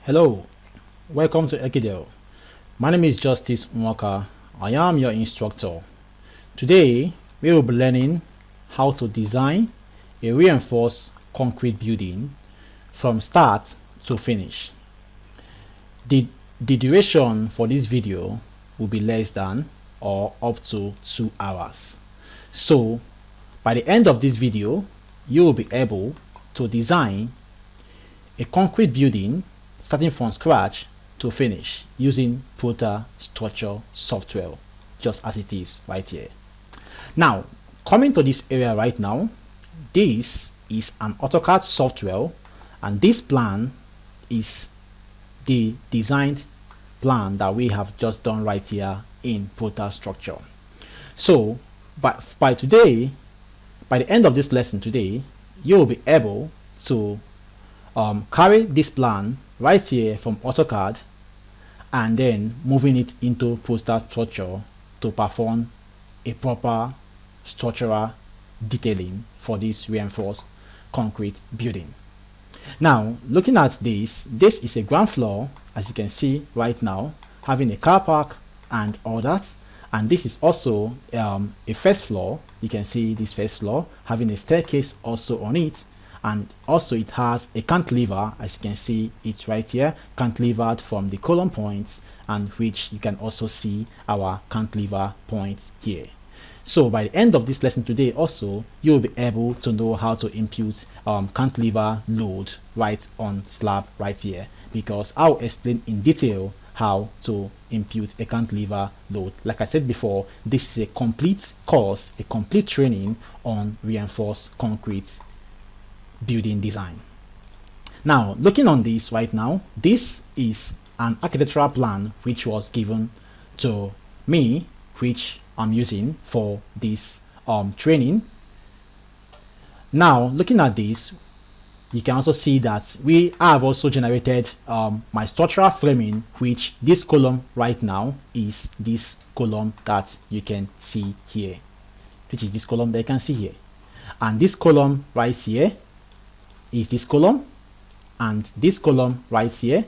Hello, welcome to Ekidel. My name is Justice Mwaka. I am your instructor. Today, we will be learning how to design a reinforced concrete building from start to finish. The duration for this video will be less than or up to 2 hours. So, by the end of this video, you will be able to design a concrete building starting from scratch to finish using ProtaStructure software, just as it is right here. Now, coming to this area right now, this is an AutoCAD software, and this plan is the designed plan that we have just done right here in ProtaStructure. So, by today, by the end of this lesson today, you will be able to carry this plan right here from AutoCAD and then moving it into ProtaStructure to perform a proper structural detailing for this reinforced concrete building. Now, looking at this is a ground floor, as you can see right now, having a car park and all that. And this is also a first floor. You can see this first floor having a staircase also on it. And also it has a cantilever, as you can see it right here, cantilevered from the column points, and which you can also see our cantilever points here. So by the end of this lesson today also, you'll be able to know how to impute cantilever load right on slab right here, because I'll explain in detail how to impute a cantilever load. Like I said before, this is a complete course, a complete training on reinforced concrete building design. Now, looking on this right now, this is an architectural plan which was given to me, which I'm using for this training. Now, looking at this, you can also see that we have also generated my structural framing, which this column right now is this column that you can see here, which is this column that you can see here. And this column right here is this column, and this column right here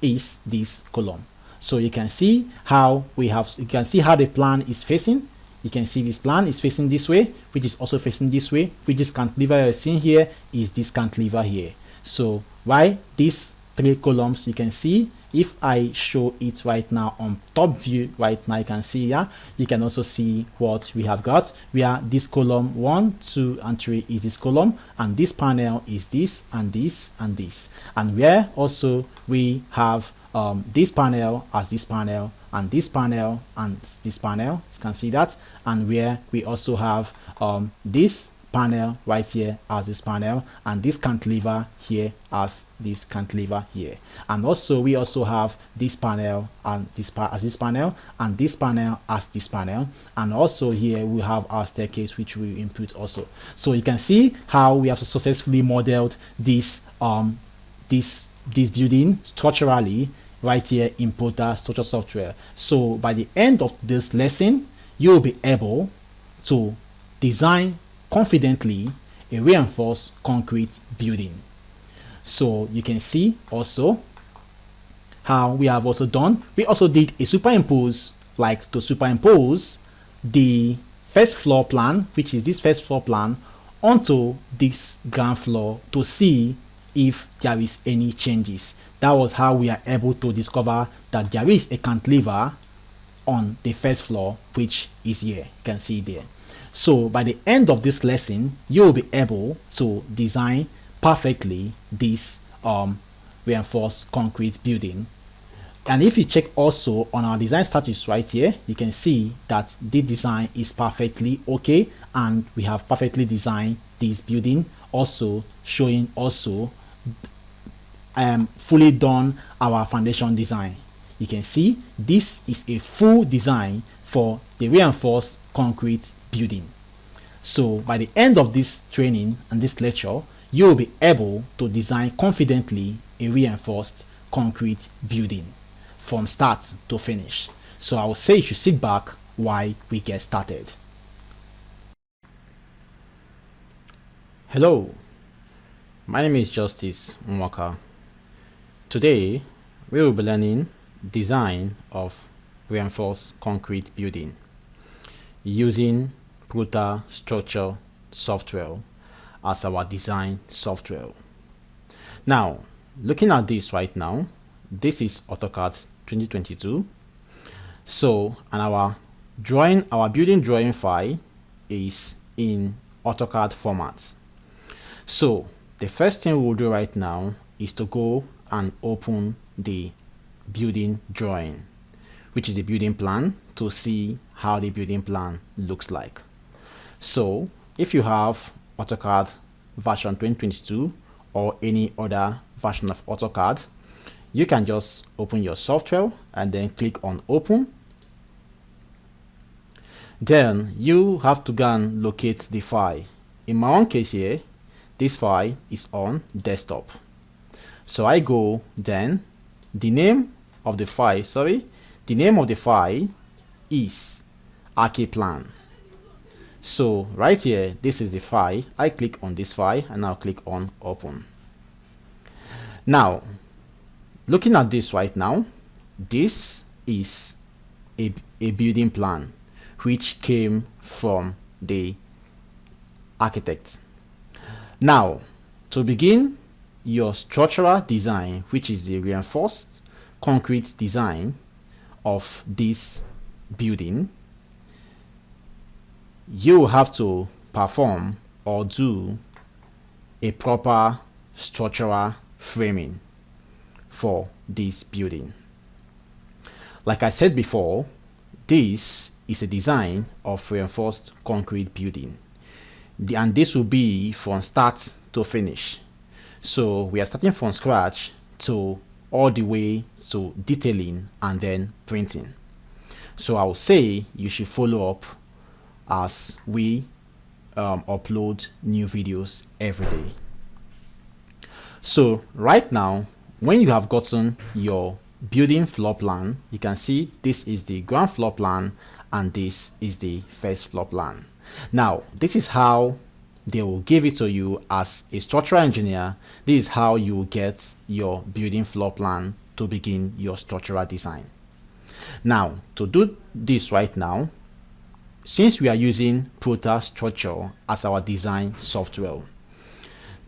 is this column. So you can see how the plan is facing. You can see this plan is facing this way, which is also facing this way, which is cantilever you're seeing here is this cantilever here. So why these three columns, you can see if I show it right now on top view right now, you can see here, you can also see what we have got, where this column 1, 2 and 3 is this column, and this panel is this and this and this, and where also we have this panel as this panel and this panel and this panel, you can see that, and where we also have this panel right here as this panel, and this cantilever here as this cantilever here, and also we also have this panel and this as this panel, and this panel as this panel, and also here we have our staircase which we input also. So you can see how we have successfully modeled this this building structurally right here in ProtaStructure software. So by the end of this lesson, you'll be able to design confidently a reinforced concrete building. So you can see also how we have also done, we also did a superimpose, like to superimpose the first floor plan, which is this first floor plan, onto this ground floor to see if there is any changes. That was how we are able to discover that there is a cantilever on the first floor, which is here, you can see there. So by the end of this lesson, you will be able to design perfectly this reinforced concrete building. And if you check also on our design status right here, you can see that the design is perfectly okay, and we have perfectly designed this building, also showing also fully done our foundation design. You can see this is a full design for the reinforced concrete building. So by the end of this training and this lecture, you will be able to design confidently a reinforced concrete building from start to finish. So I would say you should sit back while we get started. Hello, my name is Justice Mwaka. Today we will be learning design of reinforced concrete building using ProtaStructure software as our design software. Now, looking at this right now, this is AutoCAD 2022. So, and our building drawing file is in AutoCAD format. So, the first thing we'll do right now is to go and open the building drawing, which is the building plan, to see how the building plan looks like. So, if you have AutoCAD version 2022 or any other version of AutoCAD, you can just open your software and then click on open. Then you have to go and locate the file. In my own case here, this file is on desktop. So I go, then the name of the file is arcade plan. So right here, this is the file. I click on this file and I'll click on open. Now, looking at this right now, this is a building plan which came from the architect. Now, to begin your structural design, which is the reinforced concrete design of this building, you have to perform or do a proper structural framing for this building. Like I said before, this is a design of reinforced concrete building, and this will be from start to finish. So we are starting from scratch to all the way to detailing and then printing. So I would say you should follow up as we upload new videos every day. So right now, when you have gotten your building floor plan, you can see this is the ground floor plan and this is the first floor plan. Now, this is how they will give it to you as a structural engineer. This is how you will get your building floor plan to begin your structural design. Now, to do this right now, since we are using ProtaStructure as our design software,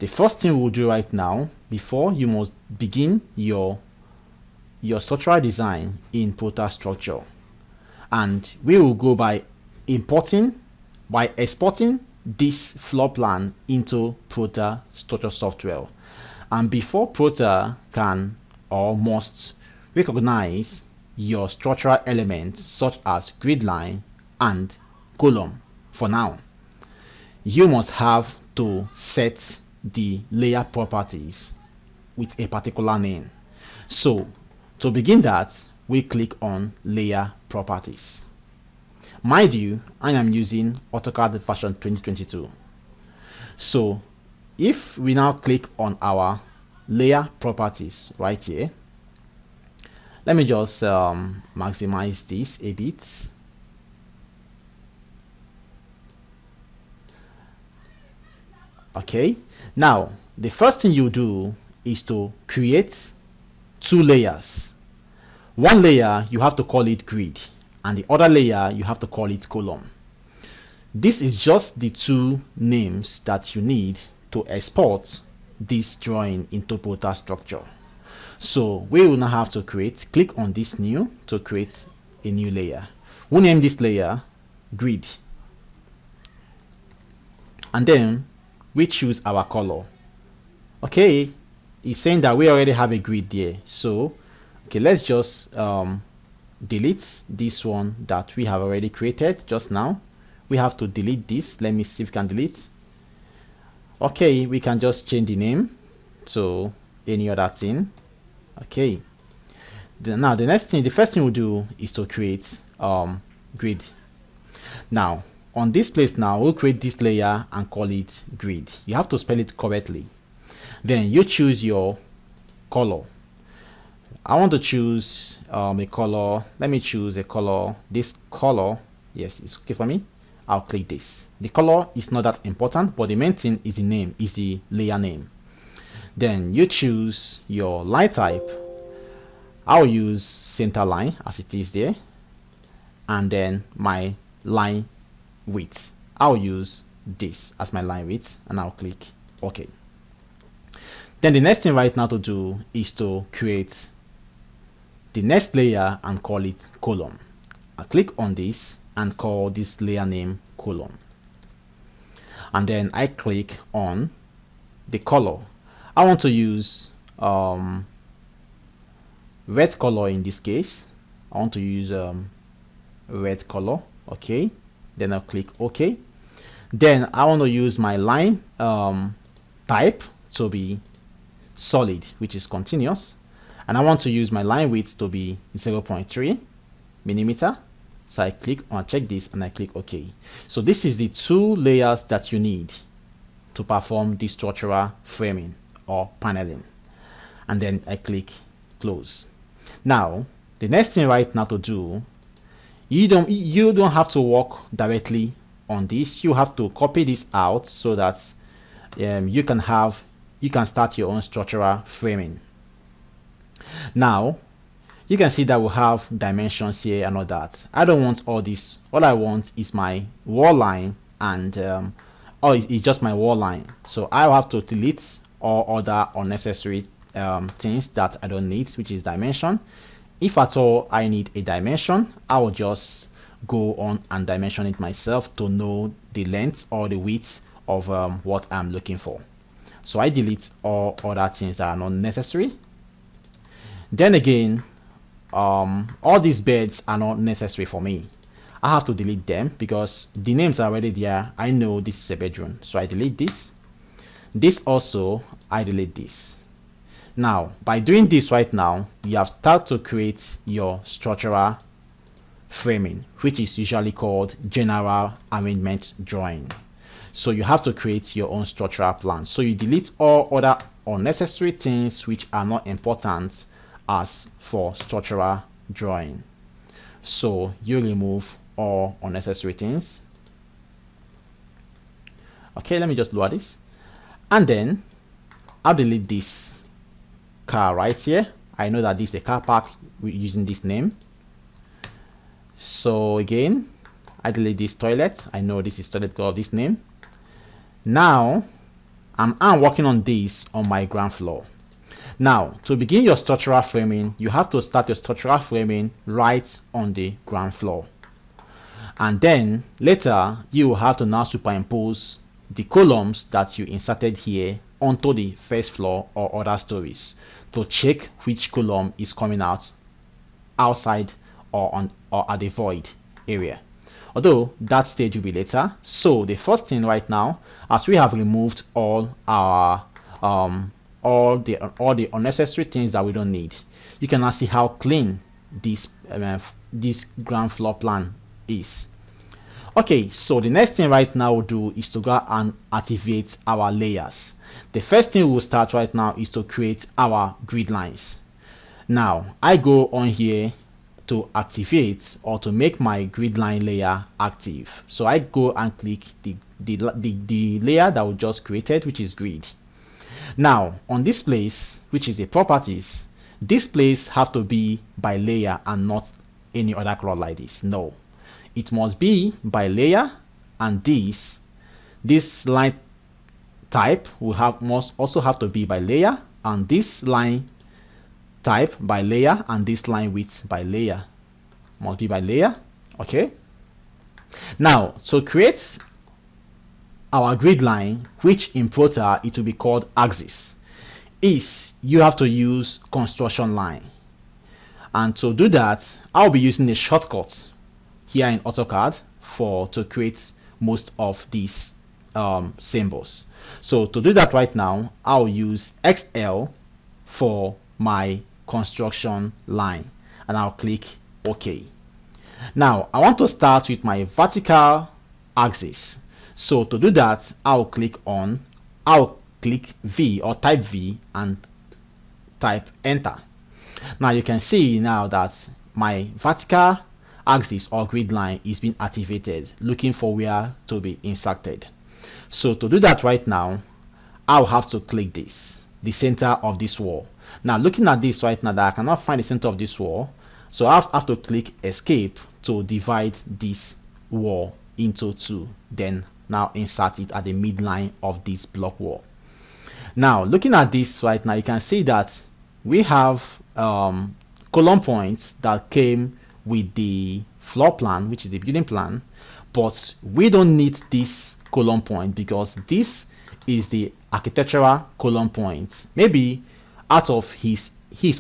the first thing we'll do right now, before you must begin your structural design in ProtaStructure, and we will go by exporting this floor plan into ProtaStructure software. And before Prota can or must recognize your structural elements such as grid line and column, for now, you must have to set the layer properties with a particular name. So to begin that, we click on layer properties. Mind you, I am using AutoCAD version 2022. So if we now click on our layer properties right here, let me just maximize this a bit. Okay, now the first thing you do is to create two layers. One layer you have to call it grid, and the other layer you have to call it column. This is just the two names that you need to export this drawing into ProtaStructure. So we will now have to click on this new to create a new layer. We'll name this layer grid, and then we choose our color. Okay, it's saying that we already have a grid there. So okay, let's just delete this one that we have already created just now. We have to delete this. Let me see if we can delete. Okay, we can just change the name to any other thing. Okay, now the first thing we'll do is to create grid. Now on this place, now we'll create this layer and call it grid. You have to spell it correctly. Then you choose your color. I want to choose a color. Let me choose a color. This color, yes, it's okay for me. I'll click this. The color is not that important, but the main thing is the name, is the layer name. Then you choose your line type. I'll use center line as it is there, and then my line width, I'll use this as my line width, and I'll click OK. Then the next thing right now to do is to create the next layer and call it column. I click on this and call this layer name column, and then I click on the color. I want to use red color in this case. I want to use red color. Okay, then I'll click OK. Then I want to use my line type to be solid, which is continuous, and I want to use my line width to be 0.3 millimeter. So I click on, check this, and I click OK. So this is the two layers that you need to perform the structural framing or paneling, and then I click close. Now the next thing right now to do, you don't have to work directly on this. You have to copy this out so that you can start your own structural framing. Now you can see that we have dimensions here and all that. I don't want all this. All I want is my wall line, and it's just my wall line. So I'll have to delete all other unnecessary things that I don't need, which is dimension. If at all I need a dimension, I will just go on and dimension it myself to know the length or the width of what I'm looking for. So I delete all other things that are not necessary. Then again, all these beds are not necessary for me. I have to delete them because the names are already there. I know this is a bedroom, so I delete this. This also, I delete this. Now by doing this right now, you have started to create your structural framing, which is usually called general arrangement drawing. So you have to create your own structural plan. So you delete all other unnecessary things which are not important as for structural drawing. So you remove all unnecessary things. Okay, let me just lower this, and then I'll delete this car right here. I know that this is a car park using this name. So again, I delete this toilet. I know this is toilet because of this name. Now I'm working on this on my ground floor. Now to begin your structural framing, you have to start your structural framing right on the ground floor, and then later you will have to now superimpose the columns that you inserted here onto the first floor or other stories to check which column is coming out outside or at the void area, although that stage will be later. So the first thing right now, as we have removed all our all the unnecessary things that we don't need, you can now see how clean this ground floor plan is. Okay, so the next thing right now we'll do is to go and activate our layers. The first thing we'll start right now is to create our grid lines. Now I go on here to activate or to make my grid line layer active. So I go and click the layer that we just created, which is grid. Now on this place, which is the properties, this place have to be by layer and not any other color like this. No, it must be by layer, and this line type must also have to be by layer, and this line type by layer, and this line width by layer must be by layer. Okay, now to create our grid line, which in Prota it will be called axis, is you have to use construction line. And to do that, I'll be using a shortcut here in AutoCAD to create most of these symbols. So to do that right now, I'll use XL for my construction line, and I'll click OK. Now I want to start with my vertical axis. So to do that, I'll click V or type V and type enter. Now you can see now that my vertical axis or grid line is being activated, looking for where to be inserted. So to do that right now, I'll have to click this. the center of this wall. Now looking at this right now, that I cannot find the center of this wall, so I have to click escape to divide this wall into two, then now insert it at the midline of this block wall. Now looking at this right now, you can see that we have column points that came with the floor plan, which is the building plan, but we don't need this column point because this is the architectural column point. Maybe out of his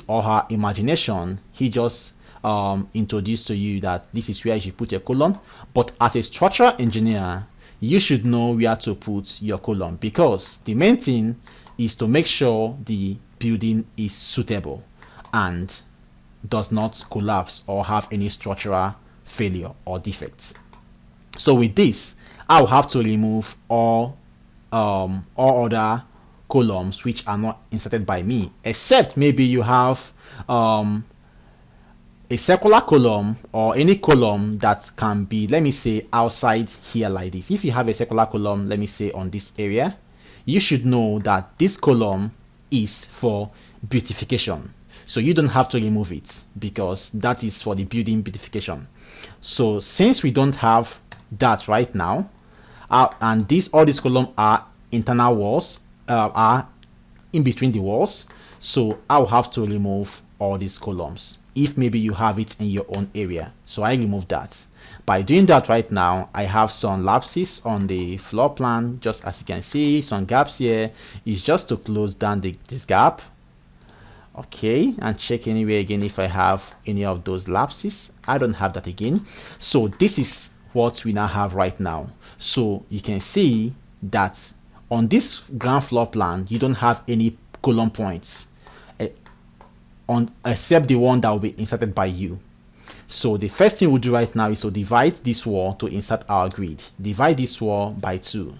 or her imagination, he just introduced to you that this is where you should put your column, but as a structural engineer, you should know where to put your column, because the main thing is to make sure the building is suitable and does not collapse or have any structural failure or defects. So with this, I'll have to remove all other columns which are not inserted by me, except maybe you have a circular column or any column that can be, let me say, outside here like this. If you have a circular column, let me say on this area, you should know that this column is for beautification, so you don't have to remove it because that is for the building beautification. So since we don't have that right now, and all these columns are internal walls, are in between the walls, so I'll have to remove all these columns if maybe you have it in your own area. So I remove that. By doing that right now, I have some lapses on the floor plan, just as you can see, some gaps here. It's just to close down this gap. Okay, and check anyway again if I have any of those lapses. I don't have that again. So this is what we now have right now. So you can see that on this ground floor plan, you don't have any column points except the one that will be inserted by you. So the first thing we'll do right now is to divide this wall to insert our grid. Divide this wall by 2.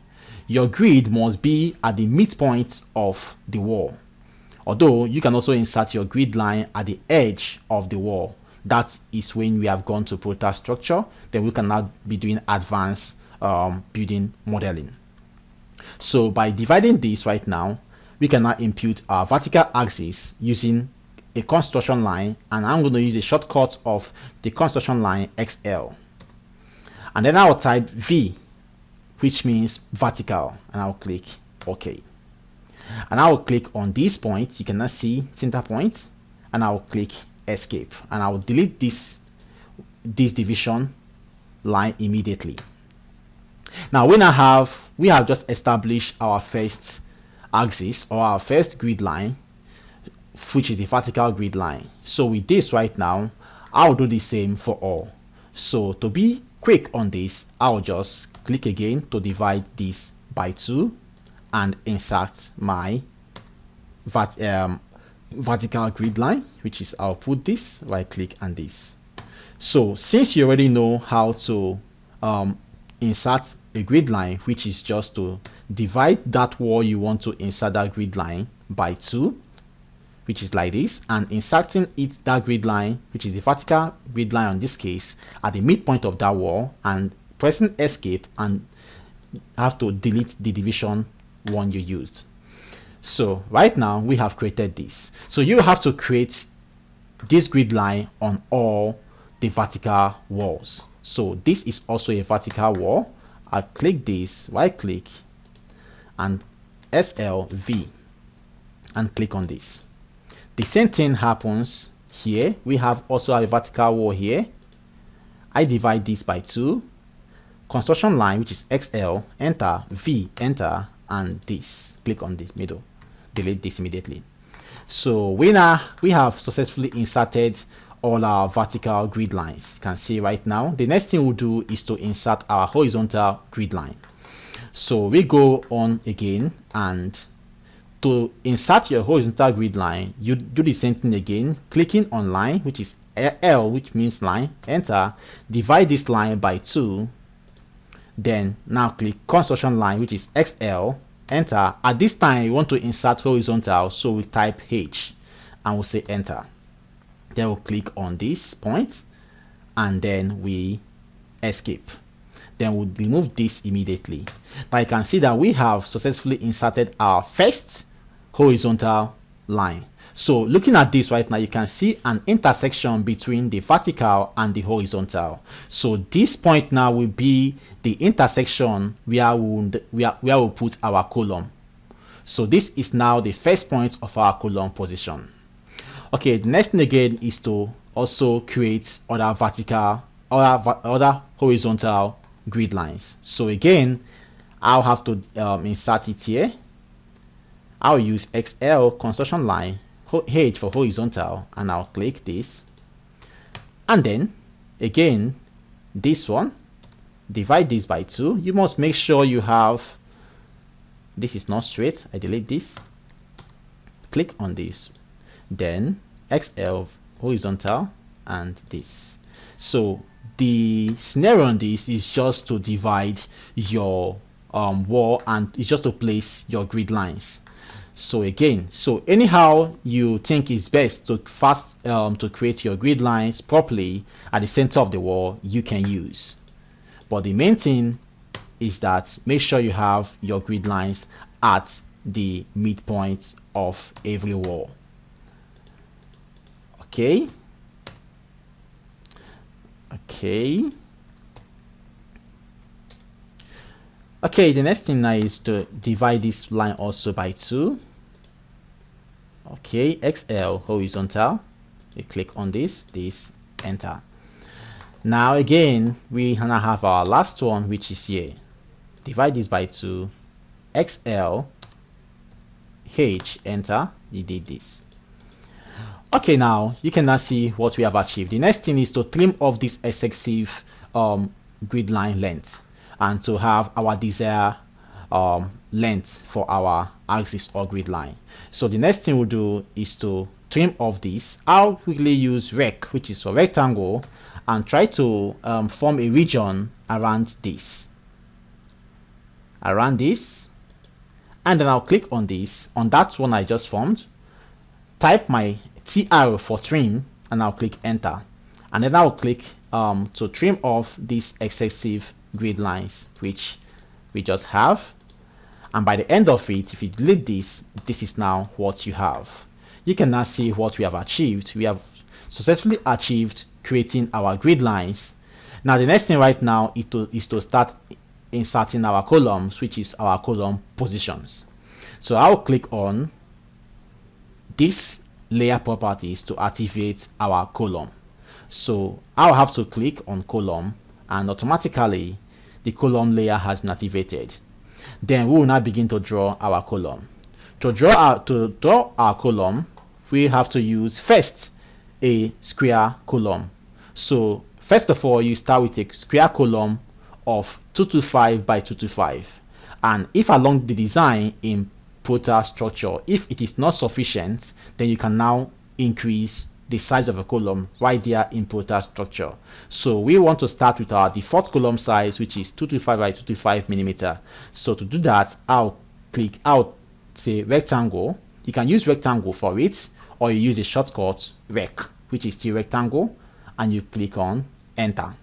Your grid must be at the midpoint of the wall, although you can also insert your grid line at the edge of the wall. That is when we have gone to ProtaStructure, then we can now be doing advanced building modeling. So by dividing this right now, we can now impute our vertical axis using a construction line, and I'm going to use a shortcut of the construction line XL, and then I'll type V, which means vertical, and I'll click OK, and I will click on this point. You cannot see center point, and I will click escape, and I will delete this division line immediately. Now we have just established our first axis or our first grid line, which is the vertical grid line. So with this right now, I'll do the same for all. So to be quick on this, I'll just click again to divide this by 2 and insert my vertical grid line, which is, I'll put this, right click and this. So since you already know how to insert a grid line, which is just to divide that wall you want to insert that grid line by 2, which is like this, and inserting that grid line, which is the vertical grid line on this case, at the midpoint of that wall, and pressing escape, and have to delete the division one you used. So right now we have created this. So you have to create this grid line on all the vertical walls. So this is also a vertical wall. I'll click this, right click and SLV and click on this. The same thing happens here. We have also a vertical wall here. I divide this by 2. Construction line, which is XL, enter, V, enter, and this. Click on this middle. Delete this immediately. So we have successfully inserted all our vertical grid lines. You can see right now. The next thing we'll do is to insert our horizontal grid line. So we go on again, and to insert your horizontal grid line, you do the same thing again, clicking on line, which is L, which means line, enter, divide this line by 2, then now click construction line, which is XL, enter. At this time, we want to insert horizontal, so we type H and we'll say enter. Then we'll click on this point and then we escape. Then we'll remove this immediately. Now you can see that we have successfully inserted our first horizontal line. So looking at this right now, you can see an intersection between the vertical and the horizontal. So this point now will be the intersection where we'll put our column. So this is now the first point of our column position. Okay, the next thing again is to also create other vertical, other horizontal grid lines. So again, I'll have to insert it here. I'll use XL construction line, H for horizontal, and I'll click this. And then again, this one, divide this by 2. You must make sure you have, this is not straight. I delete this. Click on this. Then XL horizontal and this. So the scenario on this is just to divide your wall, and it's just to place your grid lines. So again, so anyhow you think is best to to create your grid lines properly at the center of the wall, you can use. But the main thing is that make sure you have your grid lines at the midpoint of every wall. Okay. Okay, the next thing now is to divide this line also by 2. Okay, XL horizontal. You click on this, enter. Now again, we now have our last one, which is here. Divide this by 2, XL, H, enter. You did this. Okay, now you can now see what we have achieved. The next thing is to trim off this excessive grid line length, and to have our desired length for our axis or grid line. So the next thing we'll do is to trim off this. I'll quickly use rec, which is for rectangle, and try to form a region around this. And then I'll click on this, on that one I just formed, type my T arrow for trim, and I'll click enter. And then I'll click to trim off these excessive grid lines which we just have. And by the end of it, if you delete this, this is now what you have. You can now see what we have achieved. We have successfully achieved creating our grid lines. Now the next thing right now is to start inserting our columns, which is our column positions. So I'll click on this layer properties to activate our column. So I'll have to click on column, and automatically the column layer has been activated. Then we will now begin to draw our column. To draw our column, we have to use first a square column. So first of all, you start with a square column of 225 by 225, and if along the design in ProtaStructure, if it is not sufficient, then you can now increase the size of a column right there in ProtaStructure. So we want to start with our default column size, which is 225 by 225 millimeter. So to do that, I'll say rectangle. You can use rectangle for it, or you use the shortcut rec, which is still rectangle, and you click on enter.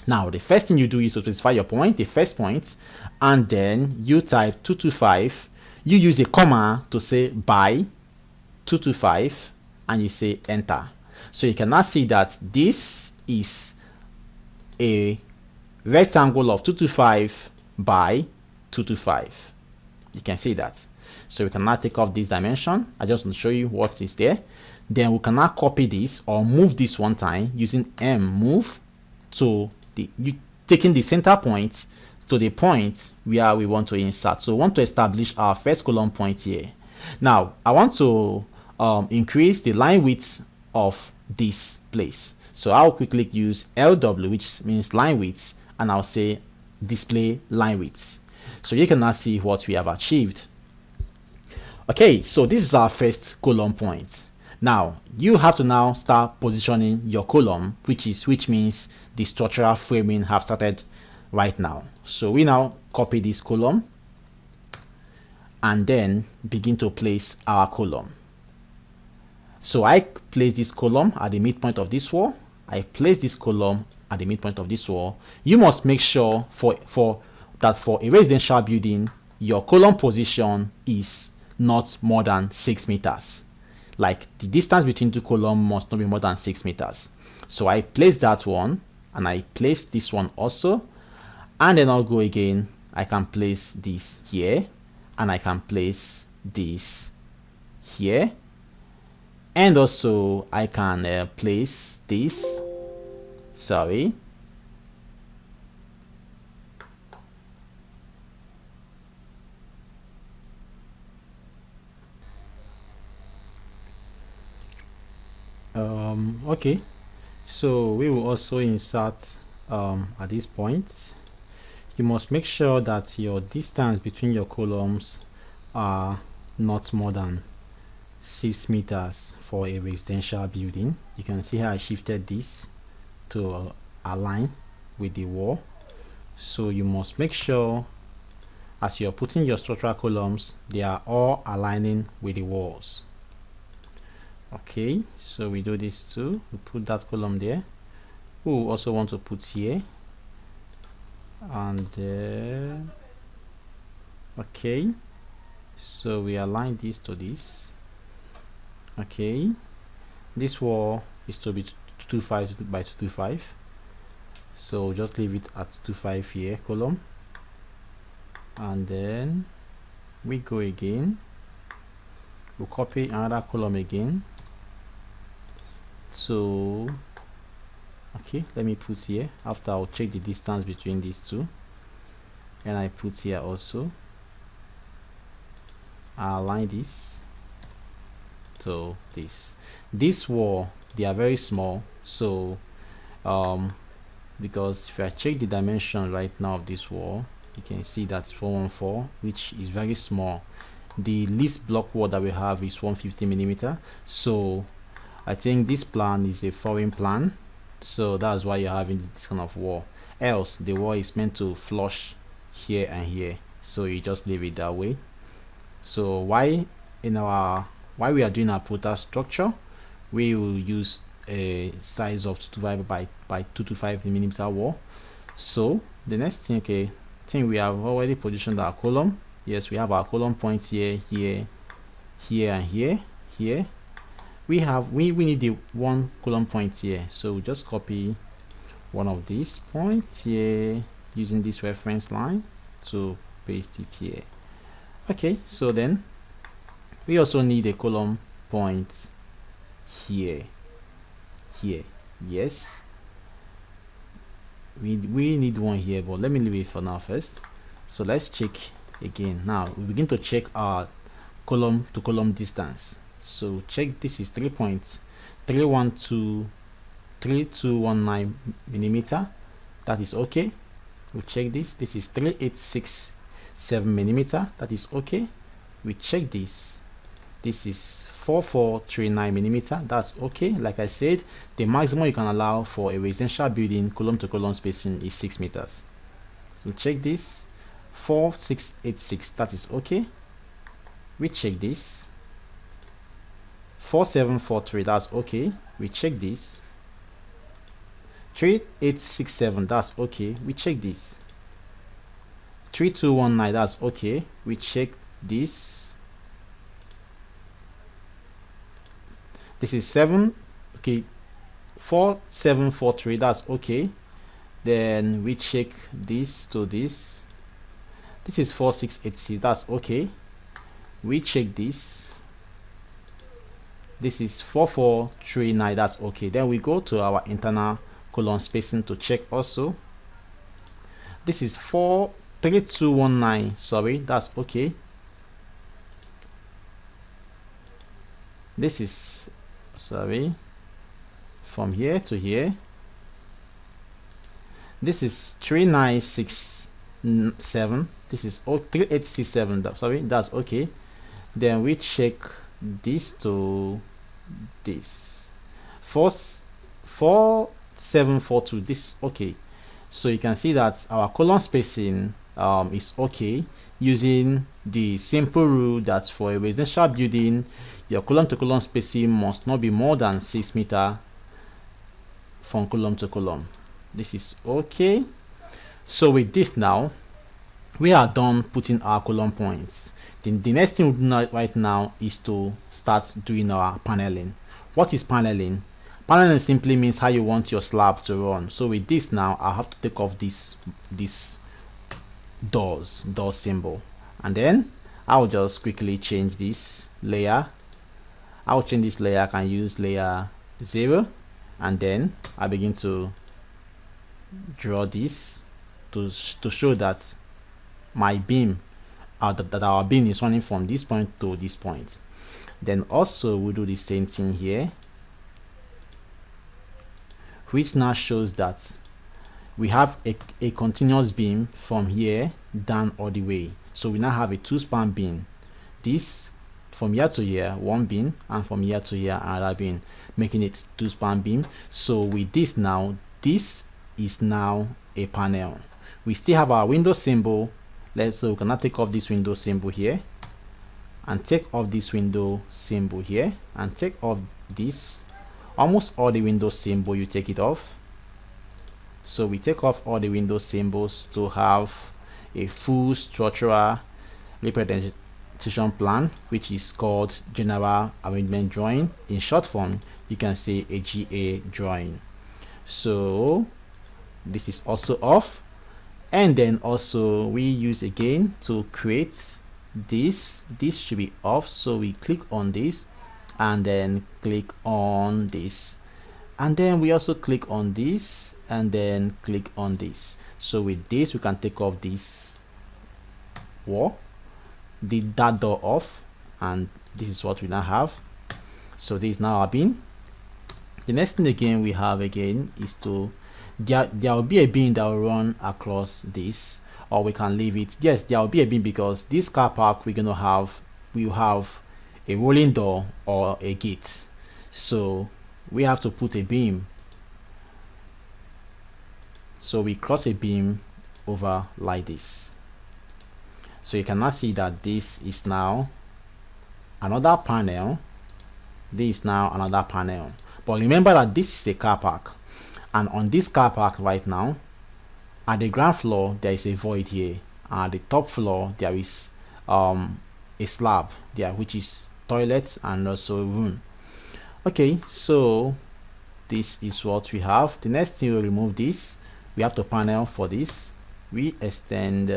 Now the first thing you do is to specify your point, the first point, and then you type 225. You use a comma to say by 225, and you say enter. So you can now see that this is a rectangle of 225 by 225. You can see that. So we can now take off this dimension. I just want to show you what is there. Then we can now copy this or move this one time using M move to taking the center point to the point where we want to insert. So we want to establish our first column point here. Now I want to increase the line width of this place. So I'll quickly use LW, which means line width, and I'll say display line width. So you can now see what we have achieved. Okay, so this is our first column point. Now you have to now start positioning your column, which means the structural framing have started right now. So we now copy this column and then begin to place our column. So I place this column at the midpoint of this wall. I place this column at the midpoint of this wall. You must make sure for a residential building, your column position is not more than 6 meters. Like the distance between two columns must not be more than 6 meters. So I place that one, and I place this one also, and then I'll go again. I can place this here, and I can place this here, and also I can place this, sorry, okay, so we will also insert at this point. You must make sure that your distance between your columns are not more than 6 meters for a residential building. You can see how I shifted this to align with the wall. So you must make sure as you're putting your structural columns, they are all aligning with the walls. Okay, so we do this too. We put that column there. We also want to put here, and okay, so we align this to this. Okay, this wall is to be 225 by 225, so just leave it at 25 here, column, and then we go again, we'll copy another column again. So okay, let me put here. After I'll check the distance between these two, and I put here also. I'll align this to this wall. They are very small, so because if I check the dimension right now of this wall, you can see that it's 114, which is very small. The least block wall that we have is 150 millimeter, so I think this plan is a foreign plan, so that's why you're having this kind of wall. Else the wall is meant to flush here and here, so you just leave it that way. So why we are doing our ProtaStructure, we will use a size of 225 by 225 millimeter wall. So the next thing, okay, I think we have already positioned our column. Yes, we have our column points here, here, here, and here. We need the one column point here, so we just copy one of these points here using this reference line to paste it here. Okay, so then we also need a column point here. Yes, we need one here, but let me leave it for now first. So let's check again. Now we begin to check our column to column distance. So check, this is 3.3219 millimeter. That is okay. We check this. This is 3867 millimeter. That is okay. We check this. This is 4439 millimeter. That's okay. Like I said, the maximum you can allow for a residential building column to column spacing is 6 meters. So check this. 4686. That is okay. We check this. 4743, that's okay. We check this. 3867, that's okay. We check this. 3219, that's okay. We check this. This is 7, okay. 4743, that's okay. Then we check this to this. This is 4686, that's okay. We check this. This is 4439, that's okay. Then we go to our internal column spacing to check also. This is 43219, sorry, that's okay. This is, sorry, from here to here. This is 3967. This is 3867, sorry, that's okay. Then we check this to this. 4742, this is okay. So you can see that our column spacing is okay, using the simple rule that for a residential building your column to column spacing must not be more than 6 meters from column to column. This is okay. So with this now, we are done putting our column points. The next thing we do right now is to start doing our paneling. What is paneling? Paneling simply means how you want your slab to run. So with this now, I have to take off this door symbol, and then I'll just quickly change this layer. I'll change this layer. I can use layer 0, and then I begin to draw this to show that my beam, that our beam is running from this point to this point. Then also we'll do the same thing here, which now shows that we have a continuous beam from here down all the way. So we now have a 2-span beam. This from here to here, one beam, and from here to here, another beam, making it 2-span beam. So with this now, this is now a panel. We still have our window symbol. So we can now take off this window symbol here, and take off this window symbol here, and take off this. Almost all the window symbol, you take it off. So we take off all the window symbols to have a full structural representation plan, which is called general arrangement drawing. In short form, you can say a GA drawing. So this is also off. And then also we use again to create this should be off. So we click on this, and then click on this, and then we also click on this, and then click on this. So with this, we can take off this wall, that door off, and this is what we now have. So this is now our beam. The next thing again we have again is to there will be a beam that will run across this, or we can leave it. Yes, there will be a beam, because this car park we'll have a rolling door or a gate. So we have to put a beam. So we cross a beam over like this. So you can now see that this is now another panel. This is now another panel. But remember that this is a car park, and on this car park right now, at the ground floor there is a void here, and at the top floor there is a slab there, which is toilets and also room. Okay, so this is what we have. The next thing, we remove this. We have to panel for this. We extend,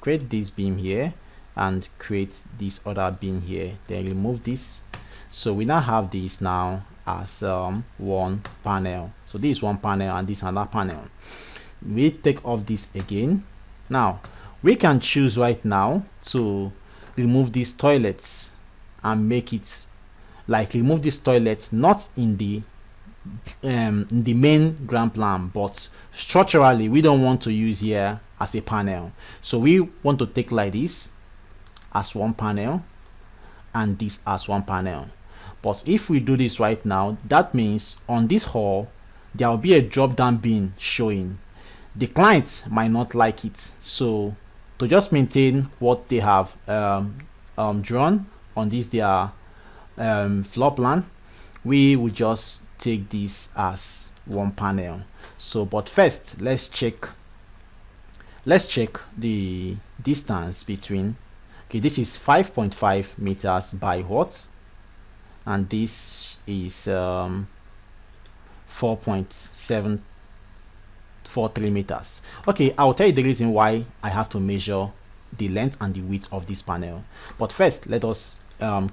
create this beam here, and create this other beam here, then remove this. So we now have this now as one panel. So this is one panel, and this another panel. We take off this again. Now we can choose right now to remove these toilets and make it like remove this toilet not in the main ground plan, but structurally we don't want to use here as a panel. So we want to take like this as one panel, and this as one panel. But if we do this right now, that means on this hall there will be a drop down beam showing. The client might not like it, so to just maintain what they have drawn on this their floor plan, we will just take this as one panel. So but first let's check the distance between. Okay, this is 5.5 meters by what, and this is 4.743 meters. Okay, I'll tell you the reason why I have to measure the length and the width of this panel. But first, let us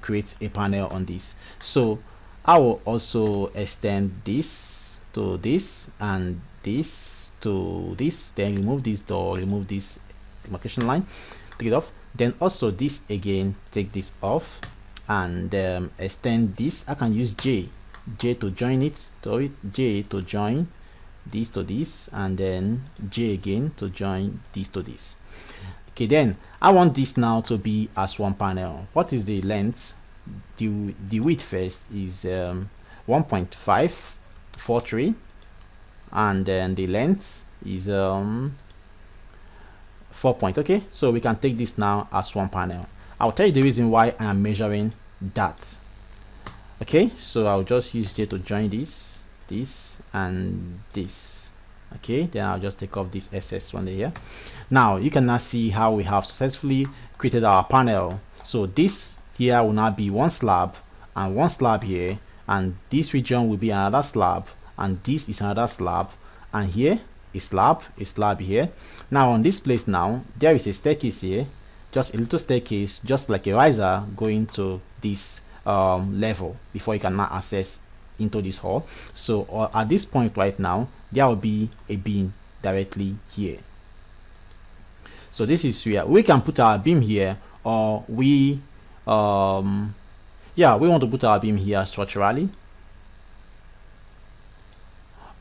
create a panel on this. So I will also extend this to this, and this to this, then remove this door, remove this demarcation line, take it off. Then also this again, take this off, and extend this. I can use J to join it, J to join this to this, and then J again to join this to this. Okay, then I want this now to be as one panel. What is the length? The width first is 1.543, and then the length is 4 point. Okay, so we can take this now as one panel. I'll tell you the reason why I am measuring that. Okay, so I'll just use J to join this, and this, Okay, then I'll just take off this SS one here. Now you can now see how we have successfully created our panel. So this here will now be one slab and one slab here, and this region will be another slab, and this is another slab, and here a slab here. Now on this place now there is a staircase here, just a little staircase, just like a riser going to this level before you can now access into this hall. So at this point right now there will be a beam directly here. So this is where we can put our beam here, or we want to put our beam here structurally,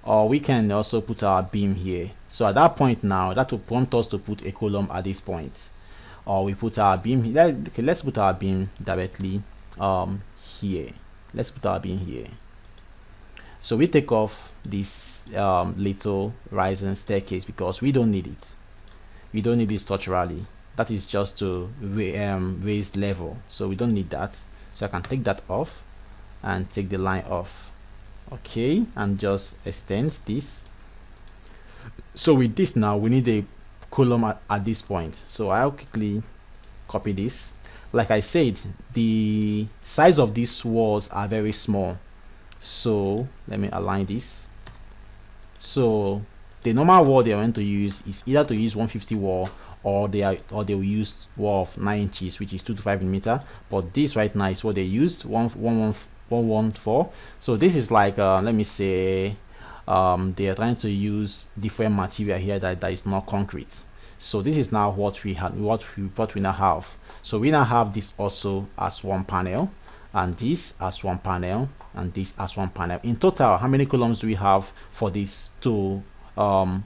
or we can also put our beam here. So at that point now, that will prompt us to put a column at this point, or we put our beam here. Okay, let's put our beam directly here. Let's put our beam here. So we take off this little rising staircase because we don't need it. We don't need it structurally. That is just to raise level, so we don't need that. So I can take that off and take the line off. Okay, and just extend this. So with this now, we need a column at this point. So I'll quickly copy this. Like I said, the size of these walls are very small. So let me align this. So the normal wall they are going to use is either to use 150 wall, or they will use wall of 9 inches, which is 2 to 5 millimeter. But this right now is what they used, 114. So this is like let me say they are trying to use different material here that is not concrete. So this is now what we now have. So we now have this also as one panel, and this as one panel, and this as one panel. In total, how many columns do we have for this to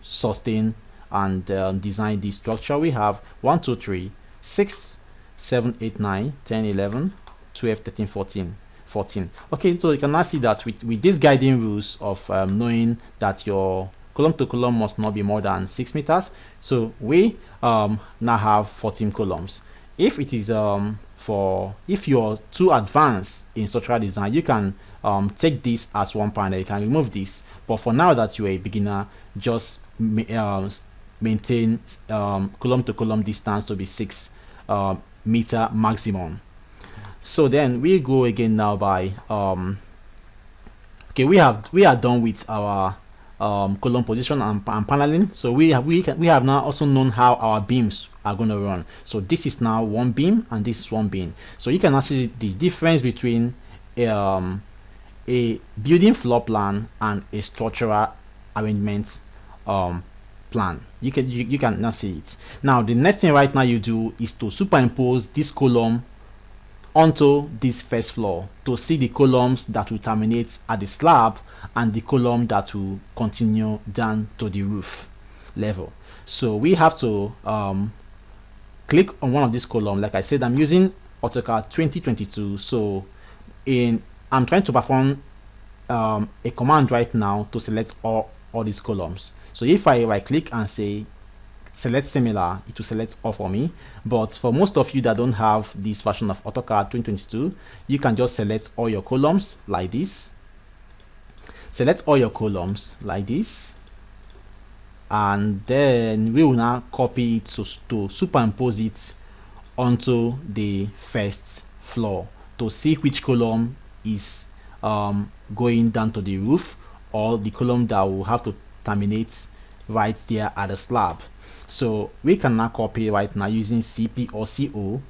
sustain and design this structure? We have 1 2 3 6 7 8 9 10 11 12 13 14. Okay, so you can now see that with these guiding rules of knowing that your column to column must not be more than 6 meters, so we now have 14 columns. If it is if you're too advanced in structural design, you can take this as one panel, you can remove this, but for now that you're a beginner, just maintain column to column distance to be 6 meter maximum. So then we go again now by okay, we are done with our column position and paneling. So we have now also known how our beams are going to run. So this is now one beam and this is one beam. So you can now see the difference between a building floor plan and a structural arrangement plan. You can now see it. Now the next thing right now you do is to superimpose this column onto this first floor to see the columns that will terminate at the slab and the column that will continue down to the roof level. So we have to click on one of these columns. Like I said, I'm using AutoCAD 2022, so I'm trying to perform a command right now to select all these columns. So if I right click and say select similar, it will select all for me. But for most of you that don't have this version of AutoCAD 2022, you can just select all your columns like this. Select all your columns like this, and then we will now copy it to superimpose it onto the first floor to see which column is going down to the roof, or the column that will have to terminate right there at the slab. So we can now copy right now using CP or CO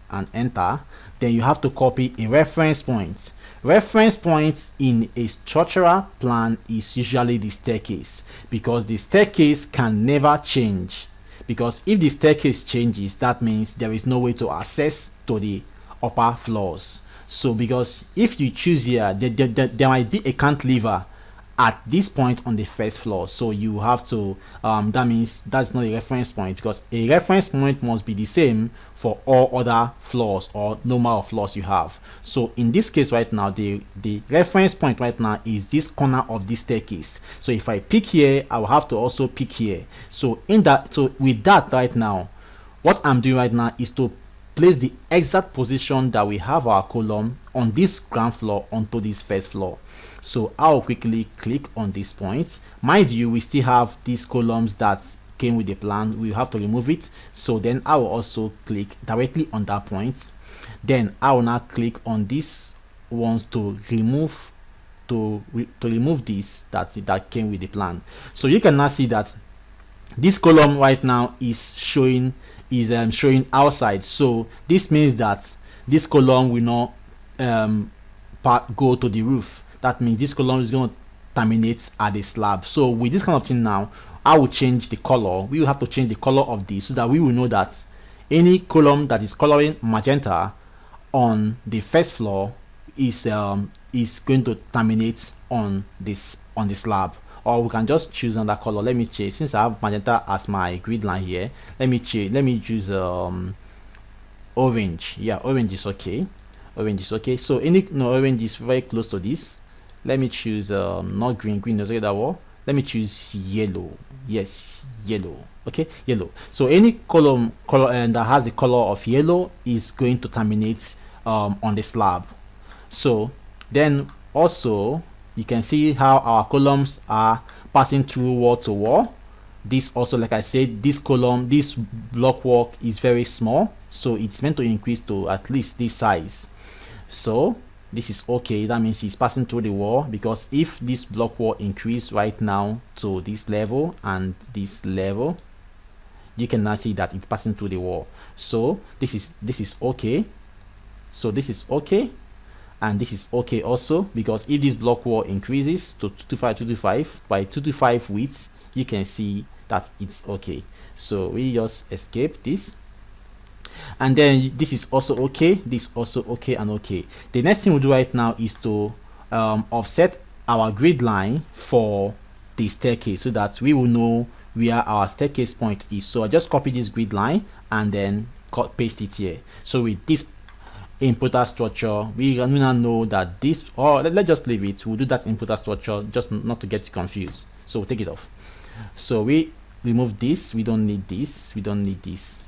and enter. Then you have to copy a reference point. Reference point in a structural plan is usually the staircase, because the staircase can never change. Because if the staircase changes, that means there is no way to access to the upper floors. So because if you choose here, there might be a cantilever at this point on the first floor, so you have to that means that's not a reference point, because a reference point must be the same for all other floors or number of floors you have. So in this case right now, the reference point right now is this corner of this staircase. So if I pick here, I will have to also pick here. So with that right now, what I'm doing right now is to place the exact position that we have our column on this ground floor onto this first floor. So I'll quickly click on this point. Mind you, we still have these columns that came with the plan. We have to remove it. So then I will also click directly on that point. Then I will now click on these ones to remove this that came with the plan. So you can now see that this column right now is showing outside. So this means that this column will not go to the roof. That means this column is going to terminate at the slab. So with this kind of thing now, I will change the color. We will have to change the color of this so that we will know that any column that is coloring magenta on the first floor is going to terminate on the slab. Or we can just choose another color. Let me change, since I have magenta as my grid line here, let me choose orange. Yeah, orange is okay. Orange is okay. So orange is very close to this. Let me choose not green. Green is okay that one. Let me choose yellow. Yes, yellow. Okay, yellow. So any column that has the color of yellow is going to terminate on the slab. So then also you can see how our columns are passing through wall to wall. This also, like I said, this block work is very small, so it's meant to increase to at least this size. So this is okay. That means it's passing through the wall, because if this block wall increase right now to this level and this level, you can now see that it's passing through the wall. So this is okay. So this is okay. And this is okay also, because if this block wall increases to 225 by 225 width, you can see that it's okay. So we just escape this, and then this is also okay, this also okay, and okay. The next thing we'll do right now is to offset our grid line for the staircase so that we will know where our staircase point is. So I just copy this grid line and then paste it here. So with this in ProtaStructure, we now know that this, or let's just leave it. We'll do that in ProtaStructure just not to get confused. So we'll take it off. So we remove this. We don't need this. We don't need this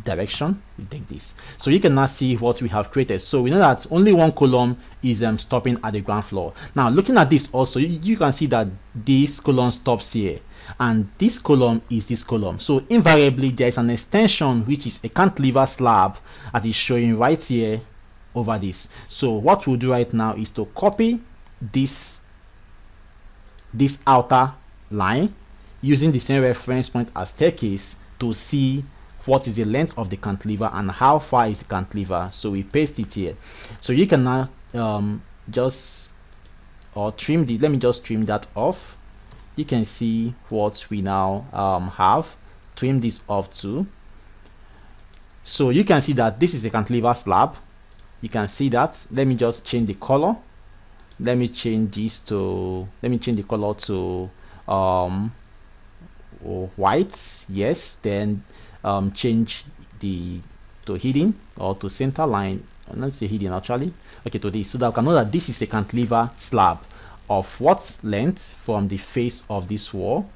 direction. We take this. So you can now see what we have created. So we know that only one column is stopping at the ground floor. Now looking at this also, you can see that this column stops here, and this column is this column. So invariably there is an extension which is a cantilever slab that is showing right here over this. So what we'll do right now is to copy this outer line using the same reference point as staircase to see what is the length of the cantilever and how far is the cantilever. So we paste it here. So you can now trim the, let me just trim that off. You can see what we now have. Trim this off too. So you can see that this is a cantilever slab. You can see that. Let me just change the color. Let me change the color to white. Yes, then change to hidden, or to center line. Let's say hidden actually. Okay, to this, so that we can know that this is a cantilever slab of what length from the face of this wall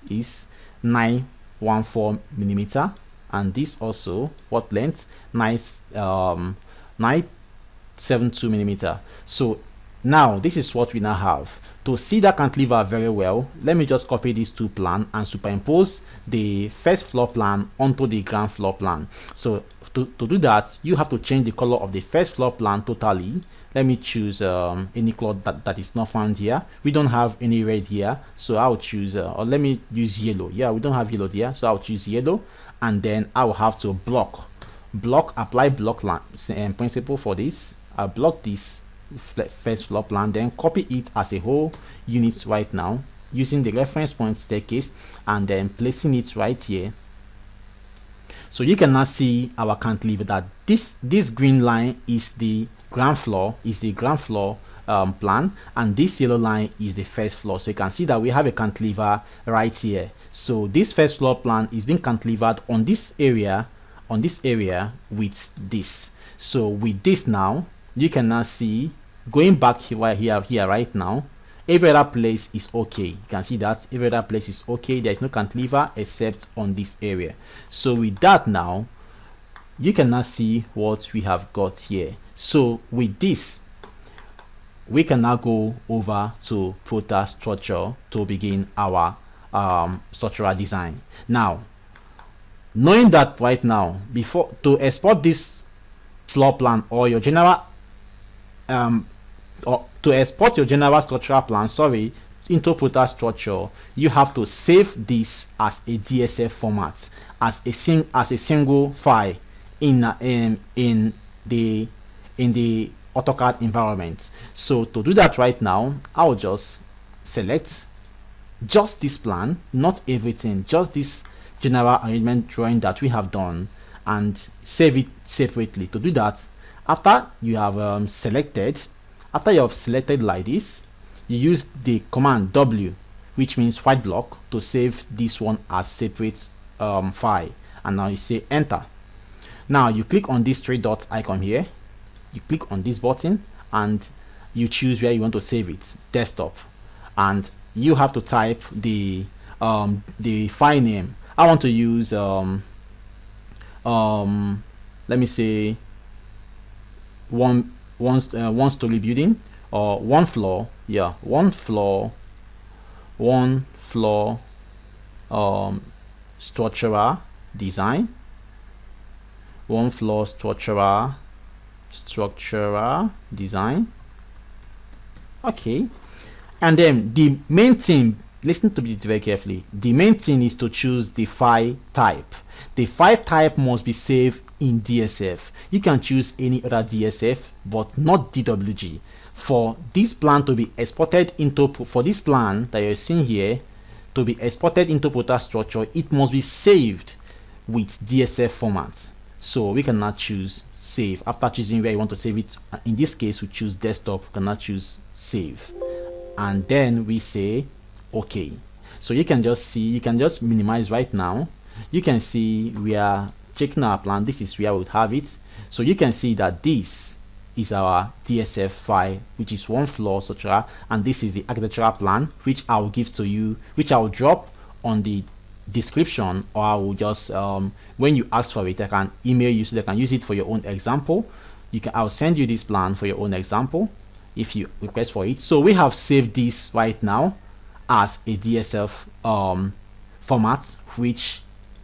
is 914 millimeter, and this also what length 972 millimeter. So now this is what we now have. To see that cantilever very well, let me just copy these two plans and superimpose the first floor plan onto the ground floor plan. So to do that, you have to change the color of the first floor plan totally. Let me choose any color that is not found here. We don't have any red here, so I'll choose or let me use yellow. Yeah, we don't have yellow here, so I'll choose yellow, and then I will have to apply block line principle for this. I'll block this first floor plan, then copy it as a whole unit right now using the reference point staircase, and then placing it right here. So you can now see our cantilever that this green line is the ground floor, plan, and this yellow line is the first floor. So you can see that we have a cantilever right here. So this first floor plan is being cantilevered on this area with this. So with this now, you can now see, going back here right now, every other place is okay. You can see that every other place is okay. There is no cantilever except on this area. So with that now, you can now see what we have got here. So with this, we can now go over to ProtaStructure to begin our structural design. Now, knowing that right now, before to export this floor plan or your general or to export your general structural plan, sorry, into ProtaStructure, you have to save this as a DSF format, as a single file in the AutoCAD environment. So to do that right now, I'll just select just this plan, not everything, just this general arrangement drawing that we have done, and save it separately. To do that, after you have selected like this, you use the command W, which means white block, to save this one as separate file, and now you say enter. Now you click on this three dot icon here, you click on this button, and you choose where you want to save it, desktop, and you have to type the file name. I want to use let me say one story building, or one floor, yeah, one floor structural design, one floor structural design. Okay, and then the main thing, listen to this very carefully, the main thing is to choose the file type. The file type must be saved in DSF. You can choose any other DSF, but not DWG. For this plan to be exported into, for this plan that you're seeing here to be exported into ProtaStructure, it must be saved with DSF format. So we can now choose save. After choosing where you want to save it, in this case we choose desktop, we can now choose save, and then we say okay. So you can just see, you can just minimize right now. You can see we are checking our plan. This is where we would have it. So you can see that this is our DSF file, which is one floor structural, and this is the architectural plan, which I will give to you, which I will drop on the description, or I will just when you ask for it, I can email you so they can use it for your own example. I'll send you this plan for your own example if you request for it. So we have saved this right now as a DSF format, which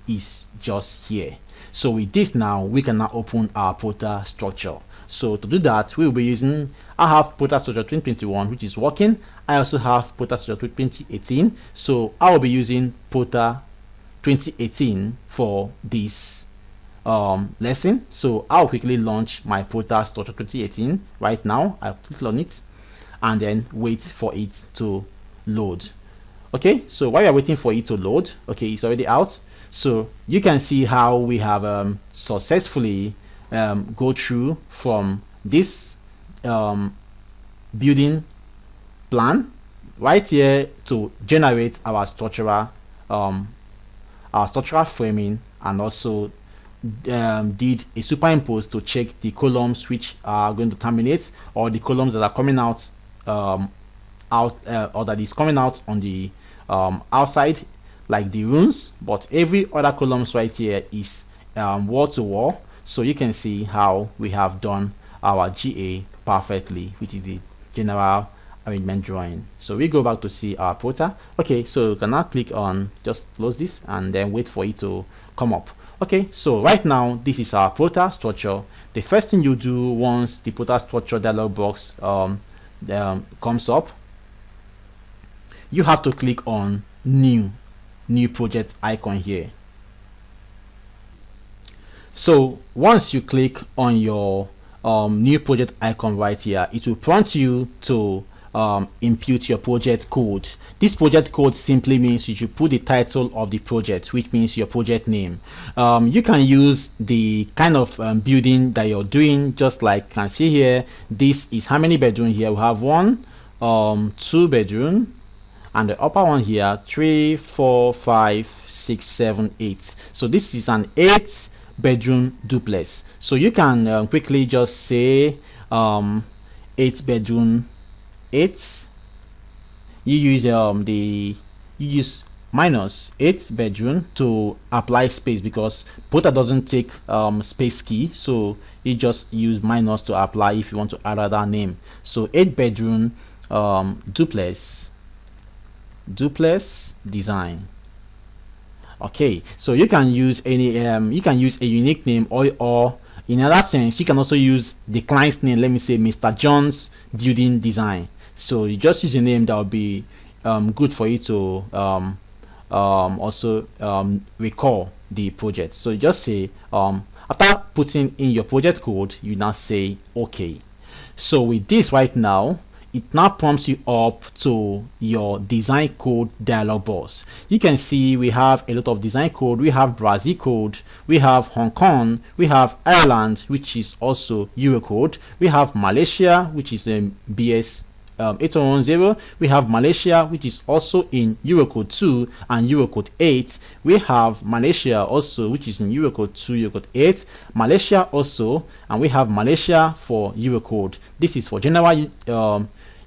is just here. So with this now, we can now open our ProtaStructure. So to do that, we will be using, I have ProtaStructure 2021, which is working. I also have ProtaStructure 2018. So I will be using Prota 2018 for this lesson. So I'll quickly launch my ProtaStructure 2018 right now. I'll click on it and then wait for it to load. Okay, so while you're waiting for it to load, okay, it's already out. So you can see how we have successfully go through from this building plan right here to generate our structural framing, and also did a superimpose to check the columns which are going to terminate, or the columns that are coming out or that is coming out on the outside, like the runes, but every other columns right here is wall to wall. So you can see how we have done our GA perfectly, which is the general arrangement drawing. So we go back to see our Prota. Okay, so you can now click on, just close this and then wait for it to come up. Okay, so right now this is our ProtaStructure. The first thing you do once the ProtaStructure dialog box comes up, you have to click on new project icon here. So once you click on your new project icon right here, it will prompt you to input your project code. This project code simply means you should put the title of the project, which means your project name. You can use the kind of building that you're doing, just like you can see here. This is how many bedroom here. We have 1, 2 bedroom, and the upper one here 3, 4, 5, 6, 7, 8. So this is an 8 bedroom duplex. So you can quickly just say 8 bedroom 8. You use minus 8 bedroom to apply space, because Prota doesn't take space key, so you just use minus to apply if you want to add that name. So 8 bedroom duplex design. Okay, so you can use any you can use a unique name, or in another sense you can also use the client's name. Let me say Mr. John's building design. So you just use a name that will be good for you to also recall the project. So you just say after putting in your project code, you now say okay. So with this right now, it now prompts you up to your design code dialog box. You can see we have a lot of design code. We have Brazil code, we have Hong Kong, we have Ireland, which is also Eurocode, we have Malaysia, which is a BS 8110, we have Malaysia, which is also in Eurocode 2 and Eurocode 8. We have Malaysia also, which is in Eurocode 2, Eurocode 8, Malaysia also, and we have Malaysia for Eurocode. This is for general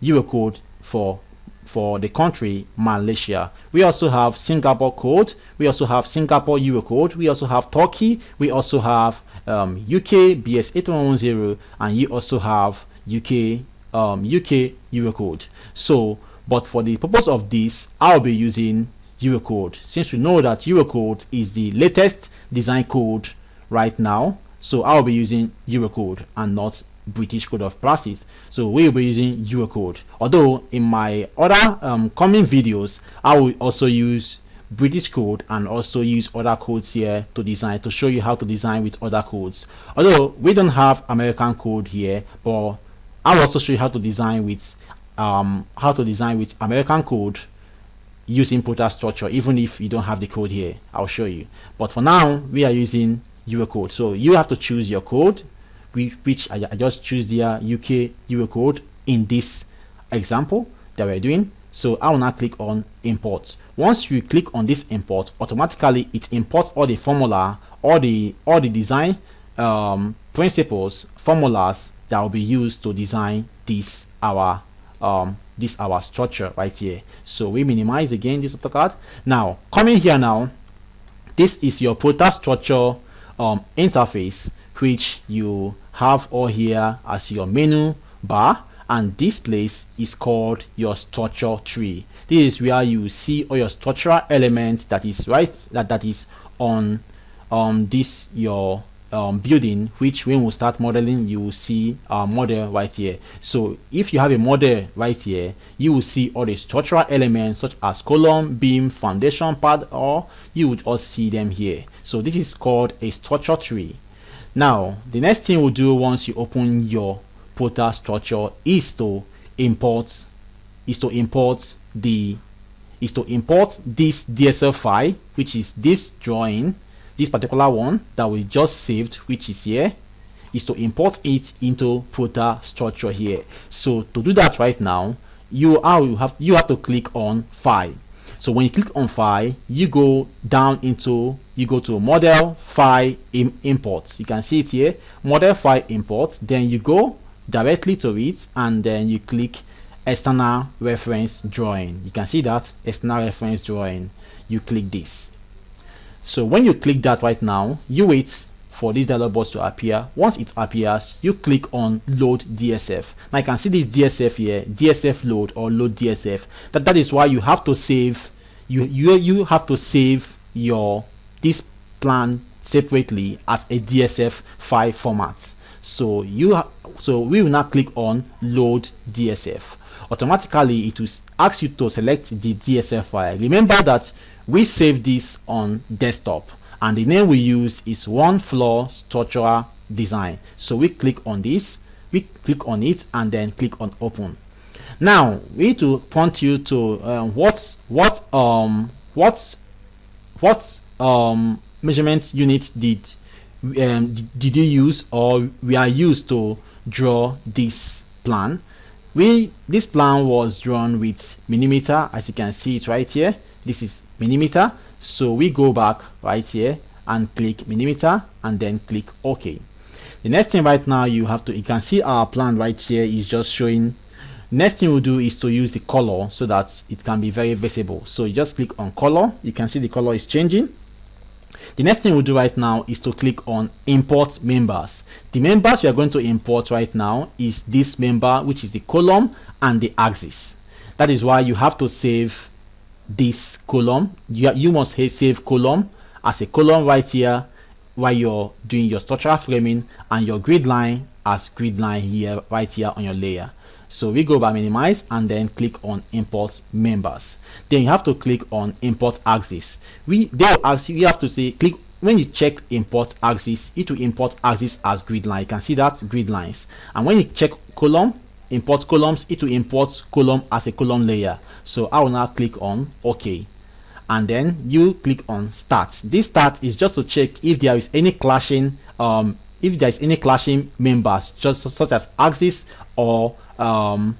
Eurocode for the country Malaysia. We also have Singapore code, we also have Singapore Eurocode, we also have Turkey, we also have UK BS 8110, and you also have UK Eurocode. So but for the purpose of this, I'll be using Eurocode, since we know that Eurocode is the latest design code right now. So I'll be using Eurocode and not British Code of Practice. So we'll be using Eurocode, although in my other coming videos I will also use British code and also use other codes here to design, to show you how to design with other codes. Although we don't have American code here, but I'll also show you how to design with American code using ProtaStructure. Even if you don't have the code here, I'll show you. But for now, we are using Eurocode. So you have to choose your code, which I just choose the UK Eurocode in this example that we're doing. So I will now click on import. Once you click on this import, automatically it imports all the formula, all the design principles, formulas that will be used to design this our structure right here. So we minimize again this AutoCAD. Now coming here now, this is your ProtaStructure interface, which you have all here as your menu bar, and this place is called your structure tree. This is where you see all your structural elements that is on this your building, which when we start modeling you will see our model right here. So if you have a model right here, you will see all the structural elements such as column, beam, foundation pad, or you would all see them here. So this is called a structure tree. Now the next thing we'll do once you open your ProtaStructure is to import this DSL file, which is this drawing. This particular one that we just saved, which is here, is to import it into ProtaStructure here. So to do that right now, you have to click on file. So when you click on file, you go to model file imports. You can see it here, model file imports. Then you go directly to it and then you click external reference drawing. You can see that external reference drawing. You click this. So when you click that right now, you wait for this dialog box to appear. Once it appears, you click on load DSF. Now you can see this DSF here, DSF load or load DSF. That is why you have to save you have to save this plan separately as a DSF file format. So we will now click on load DSF. Automatically it will ask you to select the DSF file. Remember that we save this on desktop and the name we use is one floor structural design. So we click on this, we click on it and then click on open. Now we need to prompt you to what measurement unit did you use or we are used to draw this plan. This plan was drawn with millimeter, as you can see it right here. This is millimeter. So we go back right here and click millimeter and then click OK. The next thing right now you can see our plan right here is just showing Next thing we'll do is to use the color so that it can be very visible. So you just click on color. You can see the color is changing. The next thing we'll do right now is to click on import members. The members we are going to import right now is this member, which is the column and the axis. That is why you have to save this column. You must save column as a column right here while you're doing your structural framing, and your grid line as grid line here right here on your layer. So we go by minimize and then click on import members. Then you have to click on import axis. They will ask you, you have to say click when you check import axis, it will import axis as grid line. You can see that grid lines. And when you check column, import columns, it will import column as a column layer. So I will now click on OK, and then you click on start. This start is just to check if there is any clashing members, just such as axis or column.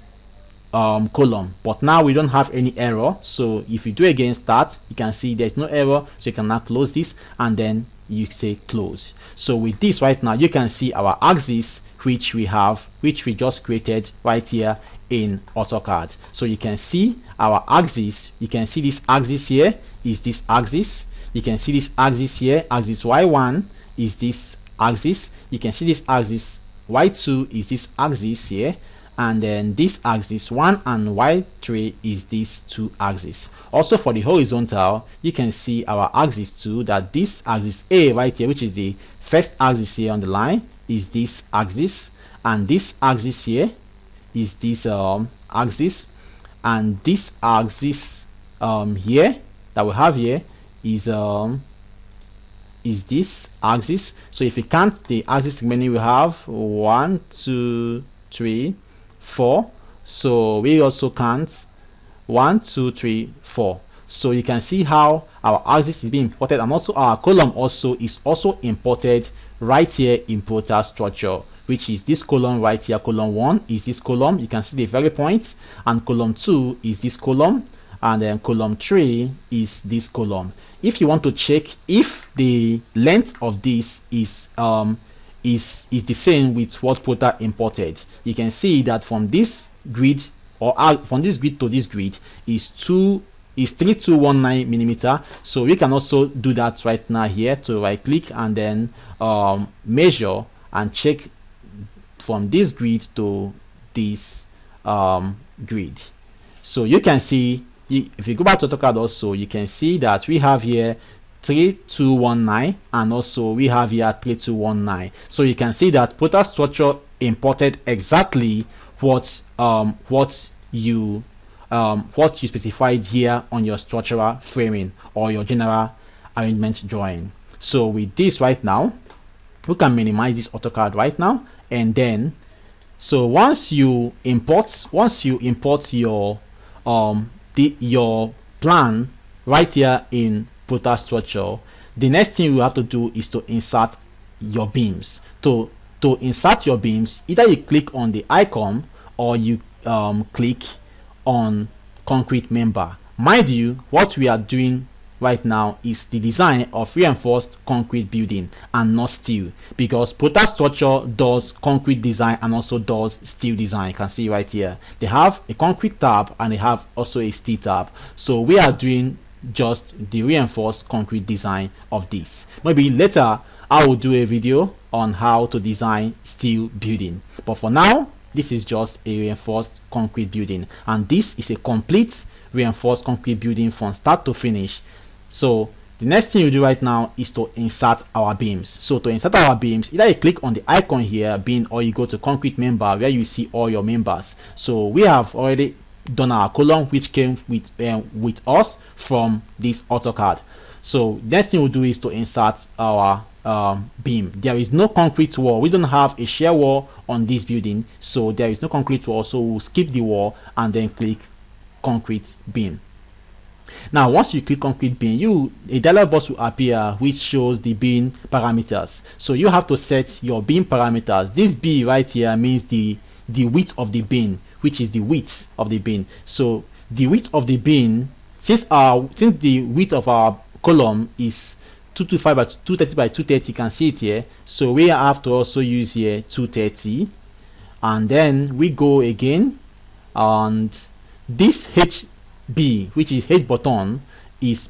But now we don't have any error, so if you do again start, you can see there's no error, so you can now close this and then you say close. So with this right now, you can see our axis which we just created right here in AutoCAD. So you can see our axis. You can see this axis here is this axis. You can see this axis here, axis y1 is this axis. You can see this axis y2 is this axis here, and then this axis 1 and y3 is these two axes. Also for the horizontal, you can see our axis 2, that this axis A right here, which is the first axis here on the line, is this axis, and this axis here is this axis, and this axis here that we have here is this axis. So if you count the axis remaining, we have 1 2 3 4. So we also count 1 2 3 4. So you can see how our axis is being imported, and also our column also is also imported right here in ProtaStructure, which is this column right here. Column 1 is this column, you can see the very point, and column 2 is this column, and then column 3 is this column. If you want to check if the length of this is the same with what Prota imported, you can see that from this grid, or from this grid to this grid, is 3219 millimeter. So we can also do that right now here, to right click and then measure and check from this grid to this grid. So you can see, if you go back to AutoCAD also, you can see that we have here 3219 and also we have here 3219. So you can see that ProtaStructure imported exactly what you specified here on your structural framing or your general arrangement drawing. So with this right now, we can minimize this AutoCAD right now, and then so once you import your your plan right here in ProtaStructure, the next thing you have to do is to insert your beams. To insert your beams, either you click on the icon or you click on concrete member. Mind you, what we are doing right now is the design of reinforced concrete building and not steel, because ProtaStructure does concrete design and also does steel design. You can see right here they have a concrete tab and they have also a steel tab. So we are doing just the reinforced concrete design of this. Maybe later I will do a video on how to design steel building, but for now this is just a reinforced concrete building, and this is a complete reinforced concrete building from start to finish. So the next thing you do right now is to insert our beams. So to insert our beams, either you click on the icon here, beam, or you go to concrete member where you see all your members. So we have already done our column, which came with us from this AutoCAD. So next thing we'll do is to insert our beam. There is no concrete wall. We don't have a shear wall on this building, so there is no concrete wall. So we'll skip the wall and then click concrete beam. Now once you click concrete beam, a dialog box will appear which shows the beam parameters. So you have to set your beam parameters. This B right here means the width of the beam, which is the width of the beam. So the width of the beam, since the width of our column is 225 by 230 by 230, you can see it here. So we have to also use here 230, and then we go again And this HB, which is H button,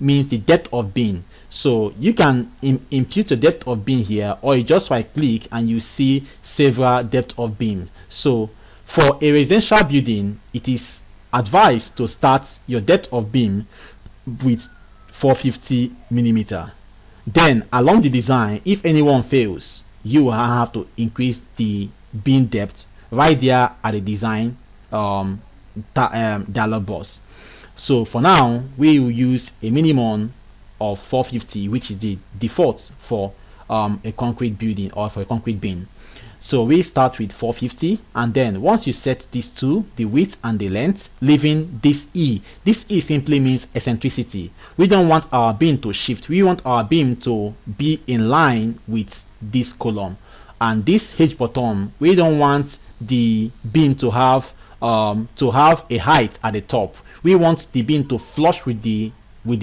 means the depth of bin. So you can impute the depth of bin here, or you just right click and you see several depth of bin. So for a residential building, it is advised to start your depth of bin with 450 millimeter. Then along the design, if anyone fails, you will have to increase the bin depth right there at the design dialog box. So for now, we will use a minimum of 450, which is the default for a concrete building or for a concrete bin. So we start with 450, and then once you set these two, the width and the length, leaving this E. This E simply means eccentricity. We don't want our beam to shift. We want our beam to be in line with this column. And this H bottom, we don't want the beam to have a height at the top. We want the beam to flush with the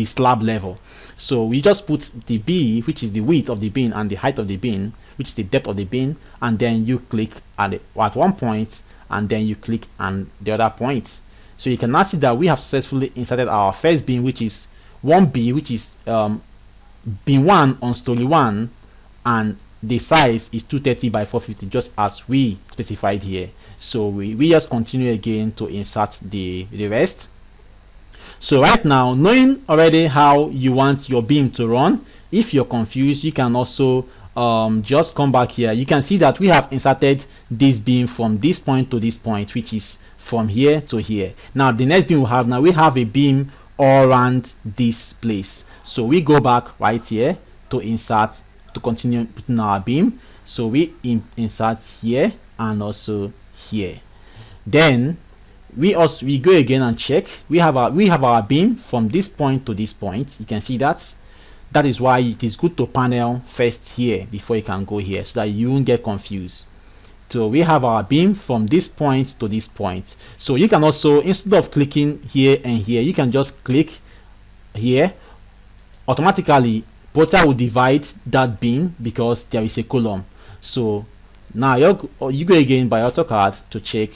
slab level. So we just put the B, which is the width of the beam, and the height of the beam, which is the depth of the beam, and then you click at one point, and then you click on the other point. So you can now see that we have successfully inserted our first beam, which is 1B, which is beam 1 on Storey 1, and the size is 230 by 450, just as we specified here. So we just continue again to insert the rest. So right now, knowing already how you want your beam to run, if you're confused, you can also just come back here. You can see that we have inserted this beam from this point to this point, which is from here to here. Now the next beam we have a beam all around this place. So we go back right here to insert, to continue putting our beam. So we insert here and also here. Then we go again and check. We have our beam from this point to this point. You can see that. That is why it is good to panel first here before you can go here, so that you won't get confused. So we have our beam from this point to this point. So you can also, instead of clicking here and here, you can just click here. Automatically Prota will divide that beam because there is a column. So now you go again by AutoCAD to check.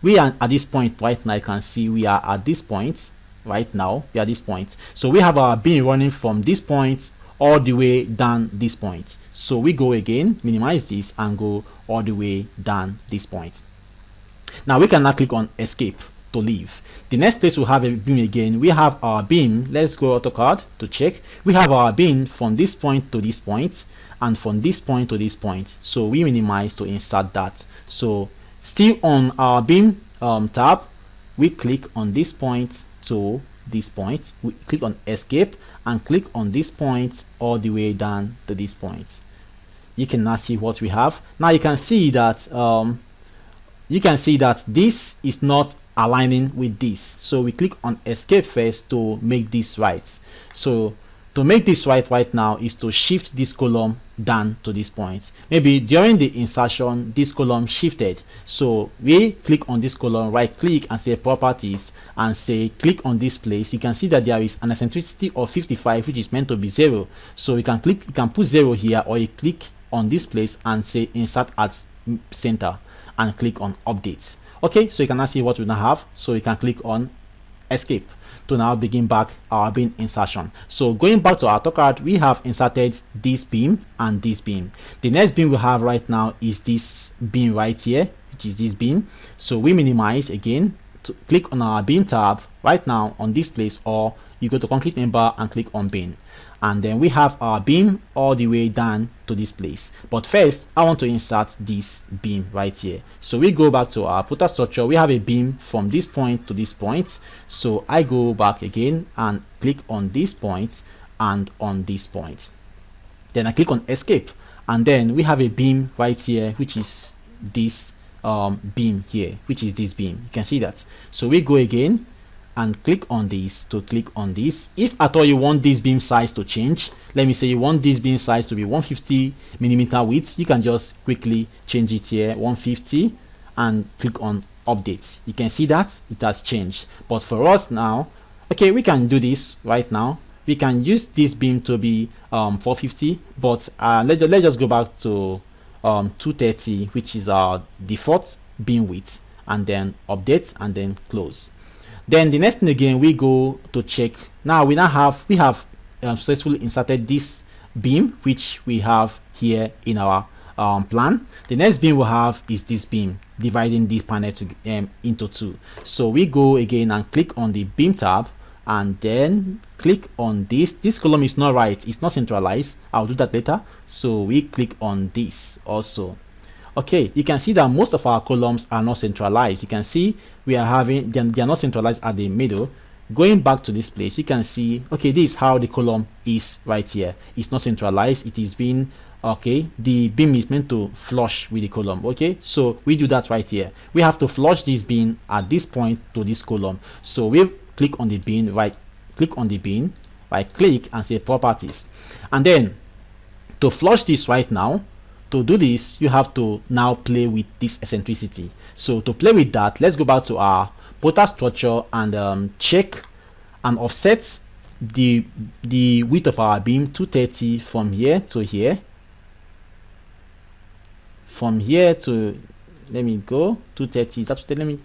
We are at this point right now. You can see we are at this point right now. We are at this point. So we have our beam running from this point all the way down this point. So we go again, minimize this, and go all the way down this point. Now we can now click on escape to leave. The next place we have a beam again. We have our beam. Let's go AutoCAD to check. We have our beam from this point to this point, and from this point to this point. So we minimize to insert that. So still on our beam tab, we click on this point to this point. We click on escape and click on this point all the way down to this point. You can now see what we have. Now you can see that this is not aligning with this. So we click on escape first to make this right. So to make this right now is to shift this column down to this point. Maybe during the insertion this column shifted, so we click on this column, right click and say properties, and say click on this place. You can see that there is an eccentricity of 55, which is meant to be 0. So you can put 0 here, or you click on this place and say insert at center and click on update. Okay, so you can now see what we now have. So you can click on escape to now begin back our beam insertion. So going back to our AutoCAD, we have inserted this beam and this beam. The next beam we have right now is this beam right here, which is this beam. So we minimize again to click on our beam tab right now on this place, or you go to concrete member and click on beam, and then we have our beam all the way down to this place. But first I want to insert this beam right here. So we go back to our ProtaStructure. We have a beam from this point to this point. So I go back again and click on this point and on this point. Then I click on escape, and then we have a beam right here, which is this beam here, which is this beam. You can see that. So we go again and click on this to click on this. If at all you want this beam size to change, let me say you want this beam size to be 150 millimeter width, you can just quickly change it here, 150, and click on update. You can see that it has changed. But for us now, okay, we can do this right now. We can use this beam to be 450, but let's just go back to 230, which is our default beam width, and then update and then close. Then the next thing again, we go to check. Now we have successfully inserted this beam, which we have here in our plan. The next beam we have is this beam, dividing this panel into two. So we go again and click on the beam tab, and then click on this column is not right, it's not centralized. I'll do that later. So we click on this also. Okay, you can see that most of our columns are not centralized. You can see we are having they are not centralized at the middle. Going back to this place, you can see, okay, this is how the column is right here. It's not centralized, it is being, okay, the beam is meant to flush with the column. Okay, so we do that right here. We have to flush this beam at this point to this column. So we click on the beam, right click on the beam, right click and say properties, and then to flush this right now, to do this, you have to now play with this eccentricity. So to play with that, let's go back to our ProtaStructure and check and offset the width of our beam 230 from here to here. From here to, let me go 230. That's, let me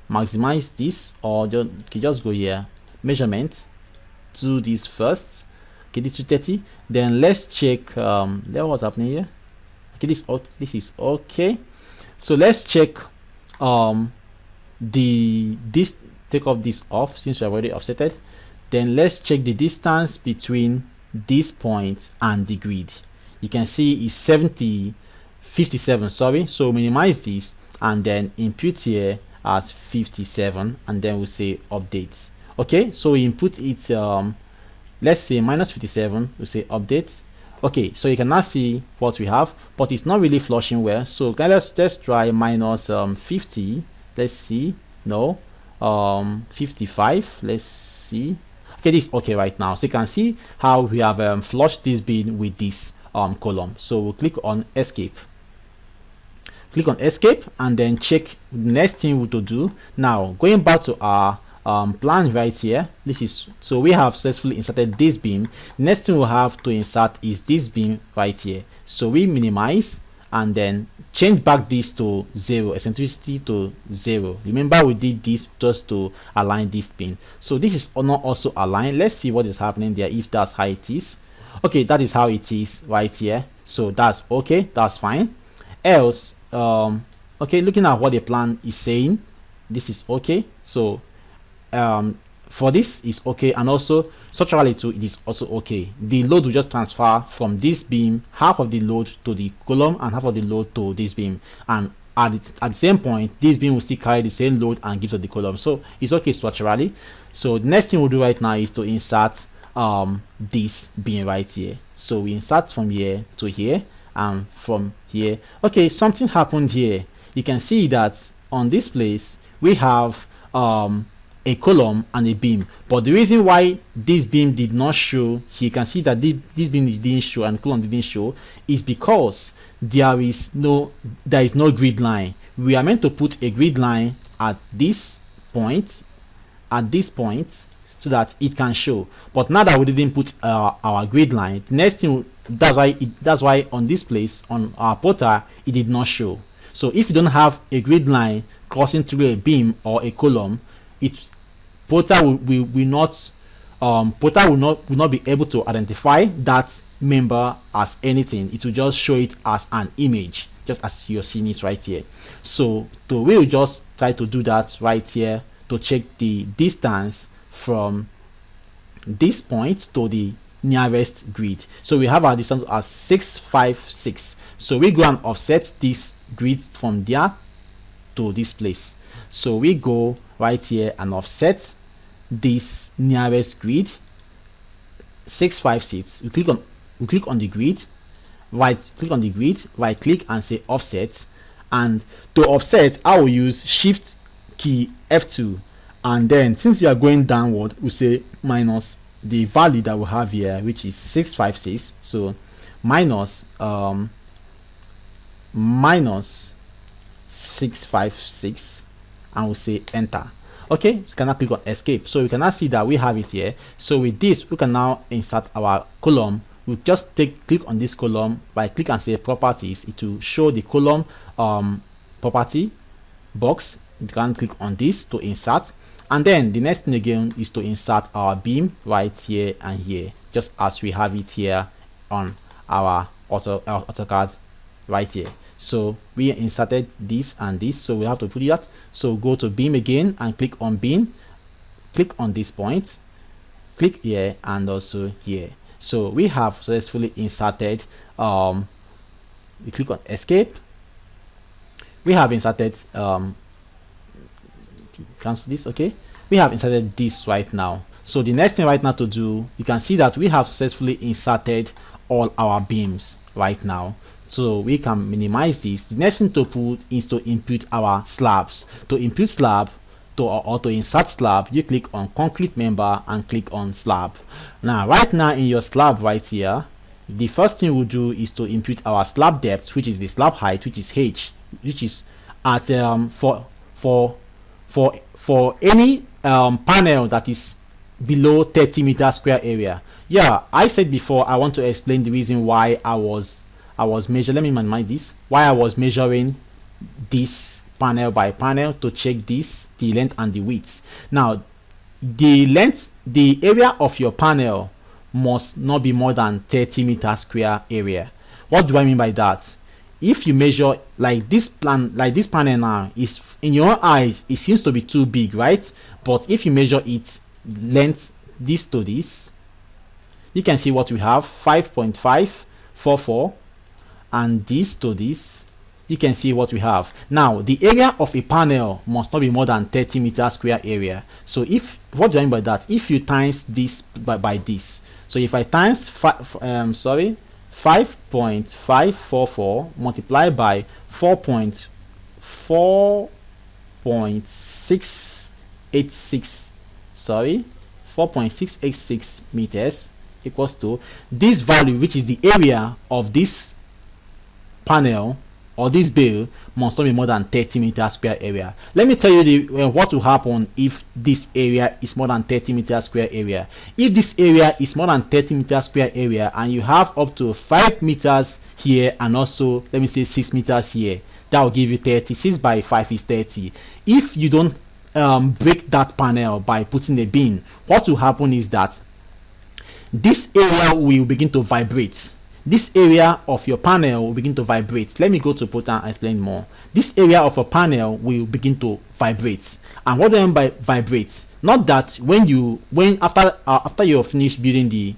maximize this, or just go here, measurement, do this first. Okay, this 230. Then let's check what's happening here. Okay, this is okay. So let's check take off this off since we have already offsetted. Then let's check the distance between this point and the grid. You can see it's 57, sorry. So minimize this and then input here as 57, and then we'll say update. Okay, so we input it let's say minus 57, we'll say update. Okay, so you can now see what we have, but it's not really flushing well. So let's try minus 50. Let's see. No, 55. Let's see. Okay, this is okay right now. So you can see how we have flushed this beam with this column. So we'll click on escape. Click on escape and then check the next thing we to do. Now going back to our plan right here, this is, so we have successfully inserted this beam. Next thing we'll have to insert is this beam right here. So we minimize and then change back this to 0, eccentricity to 0. Remember we did this just to align this beam. So this is not also aligned. Let's see what is happening there, if that's how it is. Okay, that is how it is right here. So that's okay, that's fine. Else okay, looking at what the plan is saying, this is okay. So for this is okay, and also structurally too, it is also okay. The load will just transfer from this beam, half of the load to the column and half of the load to this beam, and at the same point this beam will still carry the same load and give to the column. So it's okay structurally. So the next thing we'll do right now is to insert this beam right here. So we insert from here to here and from here. Okay, something happened here. You can see that on this place we have a column and a beam, but the reason why this beam did not show, you can see that this beam didn't show and column didn't show, is because there is no grid line. We are meant to put a grid line at this point, so that it can show. But now that we didn't put our grid line, the next thing, that's why on this place on our portal it did not show. So if you don't have a grid line crossing through a beam or a column, portal will not be able to identify that member as anything. It will just show it as an image, just as you're seeing it right here. So we will just try to do that right here to check the distance from this point to the nearest grid. So we have our distance as 656. So we go and offset this grid from there to this place. So we go right here and offset this nearest grid 656. We click on the grid, right click and say offset. And to offset, I will use shift key F2, and then since you are going downward, we say minus the value that we have here, which is 656. So minus 656, and we'll say enter. Okay, so you can now click on escape. So you can now see that we have it here. So with this, we can now insert our column. We just click on this column, right click and say properties. It will show the column property, box. You can click on this to insert, and then the next thing again is to insert our beam right here and here, just as we have it here on our AutoCAD right here. So we inserted this and this, so we have to put that. So go to beam again and click on beam, click on this point, click here and also here. So we have successfully inserted, we click on escape, we have inserted, cancel this, okay, we have inserted this right now. So the next thing right now to do, you can see that we have successfully inserted all our beams right now. So we can minimize this. The next thing to put is to input our slabs. To input slab, or to insert slab, you click on concrete member and click on slab. Now right now in your slab right here, the first thing we'll do is to input our slab depth, which is the slab height, which is h, which is at for any panel that is below 30 meter square area. Yeah, I said before I want to explain the reason why I was measuring. Let me minimize this. Why I was measuring this panel by panel to check this, the length and the width. Now the length, the area of your panel must not be more than 30 meter square area. What do I mean by that? If you measure like this panel now, is in your eyes it seems to be too big, right? But if you measure its length, this to this, you can see what we have, 5.544, and this to this, you can see what we have. Now the area of a panel must not be more than 30 meter square area. So if, what do I mean by that? If you times this by this, so if I times 5.544 multiplied by 4.686 meters equals to this value, which is the area of this panel or this bale must not be more than 30 meter square area. Let me tell you what will happen if this area is more than 30 meter square area. If this area is more than 30 meter square area and you have up to 5 meters here and also let me say 6 meters here, that will give you 30. 6 by 5 is 30. If you don't break that panel by putting a beam, what will happen is that this area will begin to vibrate. This area of your panel will begin to vibrate. Let me go to Prota and explain more. This area of a panel will begin to vibrate. And what do I mean by vibrate? Not that after you're finished building the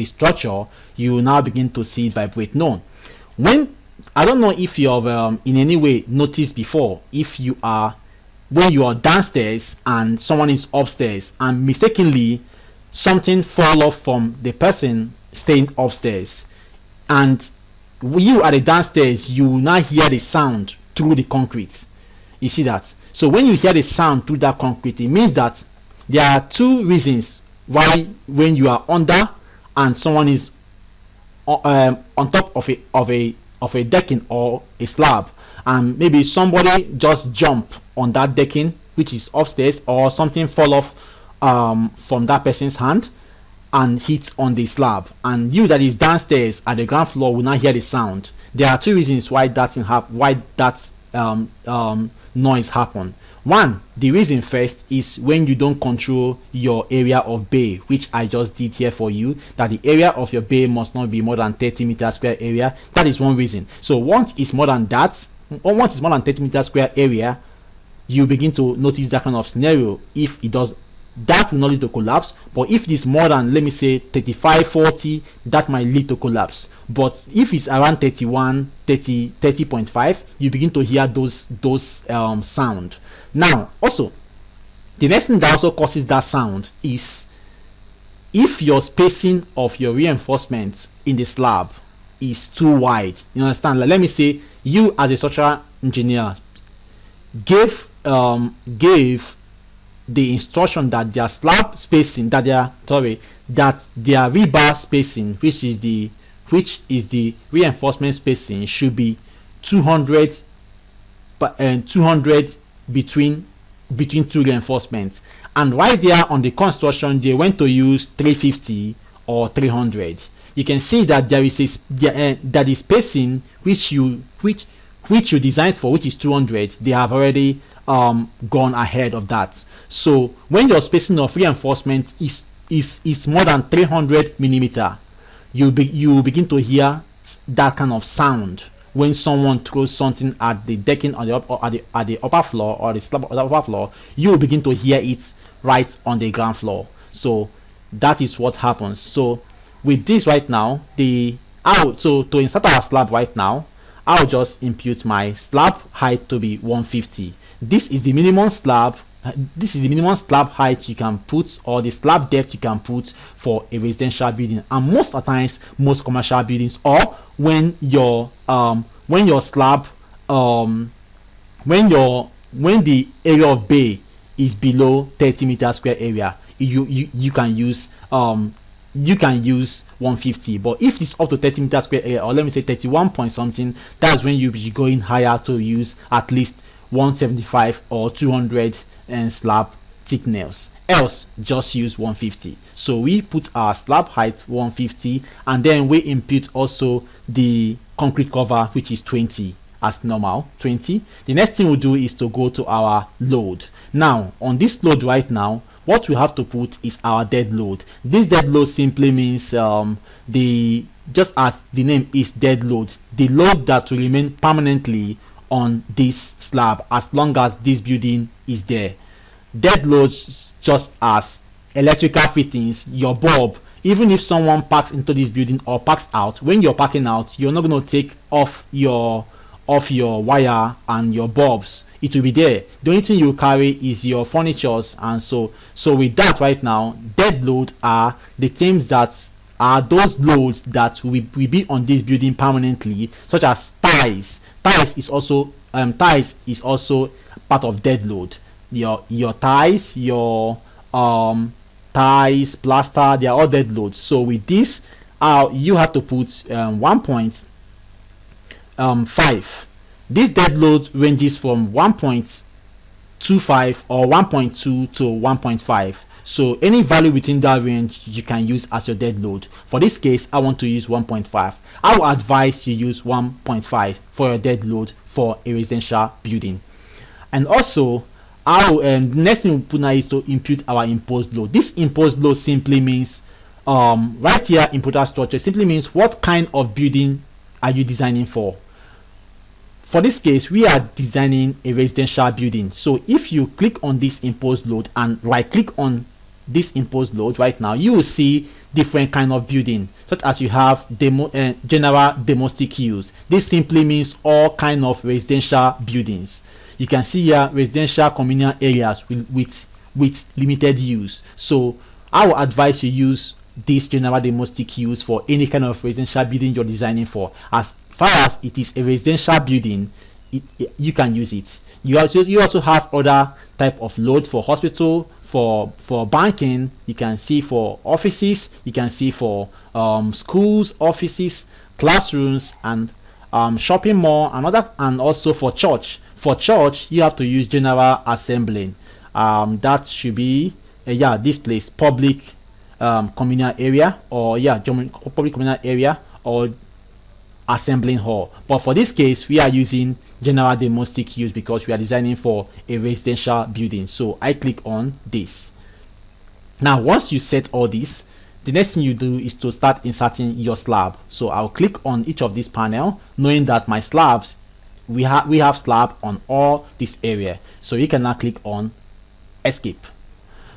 structure, you will now begin to see it vibrate. No. When, I don't know if you have in any way noticed before, when you are downstairs and someone is upstairs and mistakenly something fall off from the person staying upstairs, and you are the downstairs, you will now hear the sound through the concrete. You see that? So when you hear the sound through that concrete, it means that there are two reasons why when you are under and someone is on top of a decking or a slab, and maybe somebody just jump on that decking which is upstairs, or something fall off from that person's hand and hits on the slab, and you that is downstairs at the ground floor will not hear the sound. There are two reasons why that noise happen. One, the reason first is when you don't control your area of bay, which I just did here for you, that the area of your bay must not be more than 30 meter square area. That is one reason. So once it's more than 30 meter square area, you begin to notice that kind of scenario. If it does, that will not lead to collapse, but if it is more than, let me say 35, 40, that might lead to collapse. But if it's around 31, 30.5, you begin to hear those sound. Now also, the next thing that also causes that sound is if your spacing of your reinforcement in the slab is too wide. You understand? Like, let me say you as a structural engineer gave the instruction that their slab spacing, that their rebar spacing, which is the reinforcement spacing, should be 200 between two reinforcements, and right there on the construction they went to use 350 or 300. You can see that there is that is spacing which which you designed for, which is 200, they have already gone ahead of that. So when your spacing of reinforcement is more than 300 millimeter, you begin to hear that kind of sound when someone throws something at the decking on at the upper floor or the slab on the upper floor. You will begin to hear it right on the ground floor. So that is what happens. So with this right now, so to insert our slab right now, I'll just impute my slab height to be 150. This is the minimum slab. This is the minimum slab height you can put, or the slab depth you can put for a residential building. And most of the times, most commercial buildings, or when your slab when the area of bay is below 30 meter square area, you can use 150. But if it's up to 30 meter square area, or let me say 31 point something, that's when you'll be going higher to use at least 175 or 200 and slab thickness. Else just use 150. So we put our slab height 150, and then we impute also the concrete cover, which is 20 as normal, 20. The next thing we'll do is to go to our load. Now on this load right now, what we have to put is our dead load. This dead load simply means just as the name is, dead load, the load that will remain permanently on this slab as long as this building is there. Dead loads just as electrical fittings, your bulb. Even if someone parks into this building or parks out, when you're parking out, you're not going to take off your wire and your bulbs. It will be there. The only thing you carry is your furnitures. And so with that right now, dead load are the things that are those loads that will be on this building permanently, such as ties. Ties is also part of dead load. Your ties, your ties, plaster, they are all dead loads. So with this, you have to put 1.5. This dead load ranges from 1.25 or 1.2 to 1.5. So any value within that range you can use as your dead load. For this case, I want to use 1.5. I will advise you use 1.5 for your dead load for a residential building. And also, the next thing we put now is to impute our imposed load. This imposed load simply means, right here in ProtaStructure, simply means what kind of building are you designing for. For this case, we are designing a residential building. So if you click on this imposed load and right click on this imposed load right now, you will see different kind of building, such as you have general domestic use. This simply means all kind of residential buildings. You can see here residential communal areas with limited use. So I will advise you use this general domestic use for any kind of residential building you're designing for. As far as it is a residential building, you can use it. You also have other type of load for hospital, for banking. You can see for offices. You can see for schools, offices, classrooms, and shopping mall, and also for church. For church, you have to use general assembling. That should be this place, public communal area, or public communal area, or assembling hall. But for this case, we are using general domestic use because we are designing for a residential building. So I click on this. Now once you set all this, the next thing you do is to start inserting your slab. So I'll click on each of these panel, knowing that my slabs, we have slab on all this area. So you can now click on escape.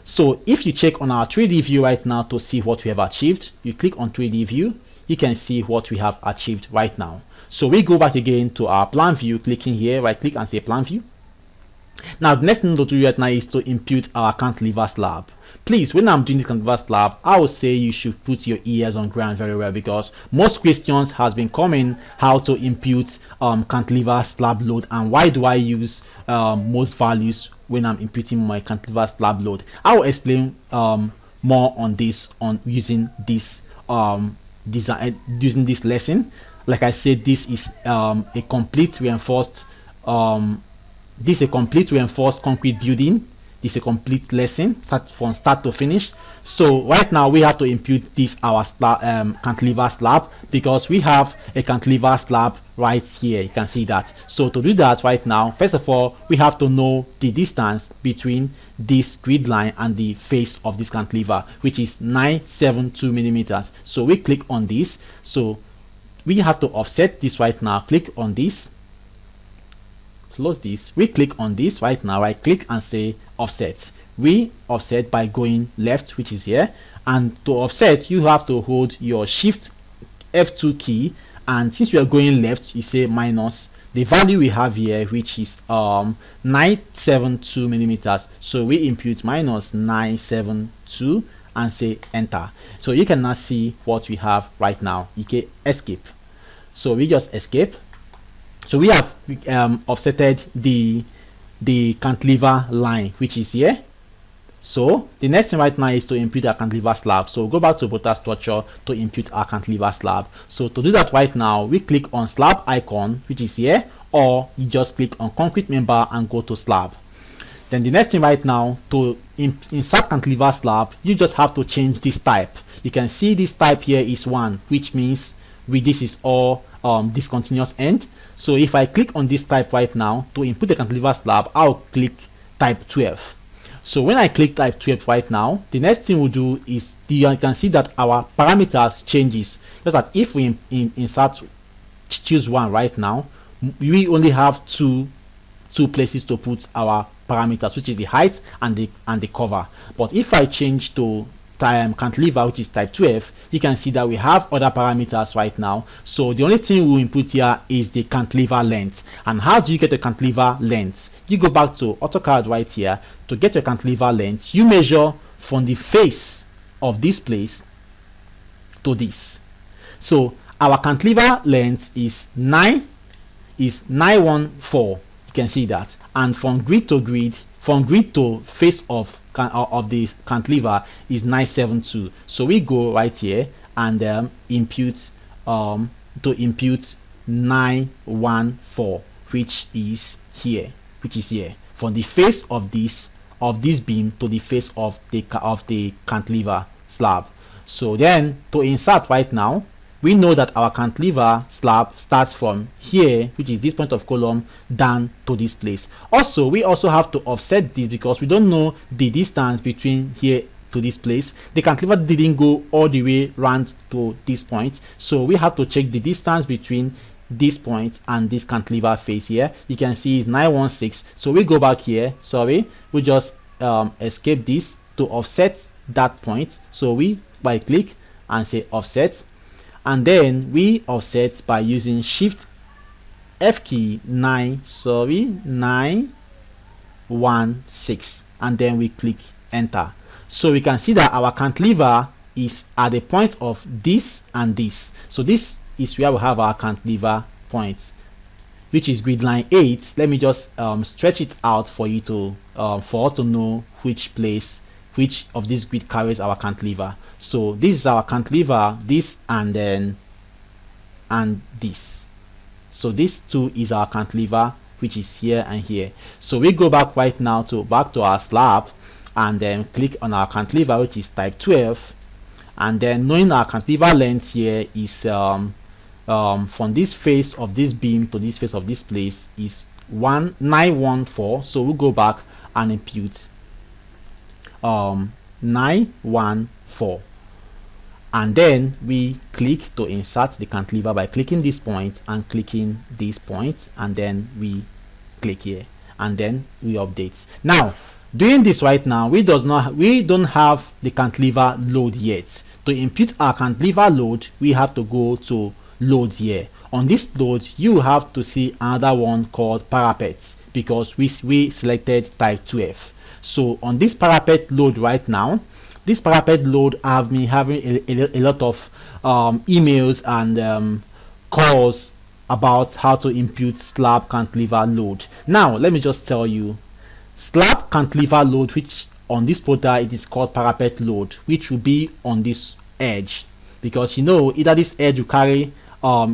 So if you check on our 3D view right now to see what we have achieved, you click on 3D view, you can see what we have achieved right now. So we go back again to our plan view, clicking here, right click and say plan view. Now the next thing to do right now is to impute our cantilever slab. Please, when I'm doing the cantilever slab, I would say you should put your ears on ground very well, because most questions has been coming how to impute cantilever slab load, and why do I use most values when I'm imputing my cantilever slab load. I will explain more on this using this using this lesson. Like I said, this is a complete reinforced concrete building. is a complete lesson from start to finish. So right now we have to impute this our cantilever slab, because we have a cantilever slab right here. You can see that. So to do that right now, first of all, we have to know the distance between this grid line and the face of this cantilever, which is 972 millimeters. So we click on this. So we have to offset this right now. Click on this, close this. We click on this right now, right click and say offset. We offset by going left, which is here, and to offset you have to hold your shift F2 key, and since we are going left, you say minus the value we have here, which is 972 millimeters. So we impute minus 972 and say enter. So you can now see what we have right now. You can escape. So we just escape. So we have offsetted the cantilever line, which is here. So the next thing right now is to impute our cantilever slab. So go back to ProtaStructure to impute our cantilever slab. So to do that right now, we click on slab icon, which is here, or you just click on concrete member and go to slab. Then the next thing right now, to insert cantilever slab, you just have to change this type. You can see this type here is 1, which means this is all discontinuous end. So if I click on this type right now to input the cantilever slab, I'll click type 12. So when I click type 12 right now, the next thing we'll do is you can see that our parameters changes. Just that if we choose 1 right now, we only have two places to put our parameters, which is the height and the cover. But if I change to cantilever, which is type 12, you can see that we have other parameters right now. So the only thing we input here is the cantilever length. And how do you get a cantilever length? You go back to AutoCAD right here. To get your cantilever length, you measure from the face of this place to this. So our cantilever length is 914. You can see that. And from grid to face of the cantilever is 972. So we go right here and impute 914, which is here, from the face of this beam to the face of the cantilever slab. So then to insert right now, we know that our cantilever slab starts from here, which is this point of column, down to this place. Also, we also have to offset this because we don't know the distance between here to this place. The cantilever didn't go all the way round to this point, so we have to check the distance between this point and this cantilever face here. You can see it's 916. So we go back here, we just escape this to offset that point. So we by click and say offset, and then we offset by using shift F key 916, and then we click enter. So we can see that our cantilever is at the point of this and this. So this is where we have our cantilever points, which is grid line 8. Let me just stretch it out for you to for us to know which of this grid carries our cantilever. So this is our cantilever, this and this. So this two is our cantilever, which is here and here. So we go back right now back to our slab and then click on our cantilever, which is type 12, and then knowing our cantilever length here is from this face of this beam to this face of this place is 914. So we'll go back and impute 914, and then we click to insert the cantilever by clicking this point and clicking this point, and then we click here and then we update. Now doing this right now, we don't have the cantilever load yet. To impute our cantilever load, we have to go to load here. On this load, you have to see another one called parapet, because we selected type 12. So on this parapet load right now, this parapet load, I have been having a lot of emails and calls about how to impute slab cantilever load. Now let me just tell you, slab cantilever load, which on this portal it is called parapet load, which will be on this edge, because either this edge will carry a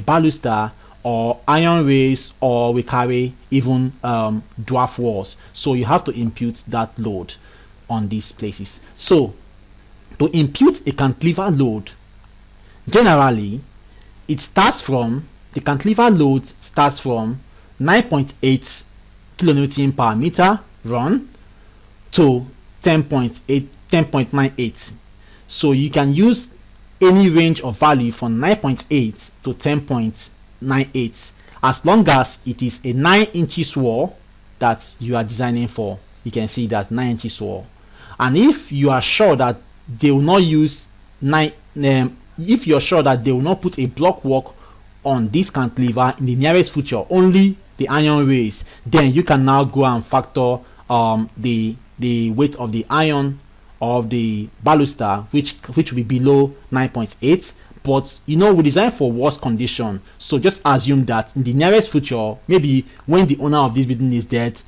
baluster, or iron rails, or we carry even dwarf walls. So you have to impute that load on these places. So to impute a cantilever load, generally it starts from, the cantilever load starts from 9.8 kilonewton per meter run to 10.98. So you can use any range of value from 9.8 to 10.98 as long as it is a 9 inches wall that you are designing for. You can see that 9 inches wall. And if you are sure that they will not use if you're sure that they will not put a block work on this cantilever in the nearest future, only the iron rails, then you can now go and factor the weight of the iron of the baluster, which will be below 9.8. But you know, we design for worst condition, so just assume that in the nearest future, maybe when the owner of this building is dead,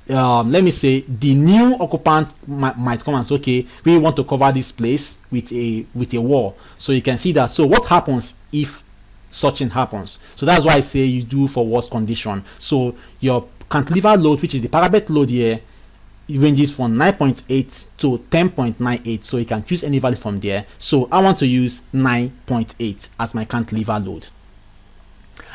let me say the new occupant might come and say, okay, we want to cover this place with a wall. So you can see that. So what happens if such thing happens? So that's why I say you do for worst condition. So your cantilever load, which is the parapet load here, it ranges from 9.8 to 10.98. So you can choose any value from there. So I want to use 9.8 as my cantilever load,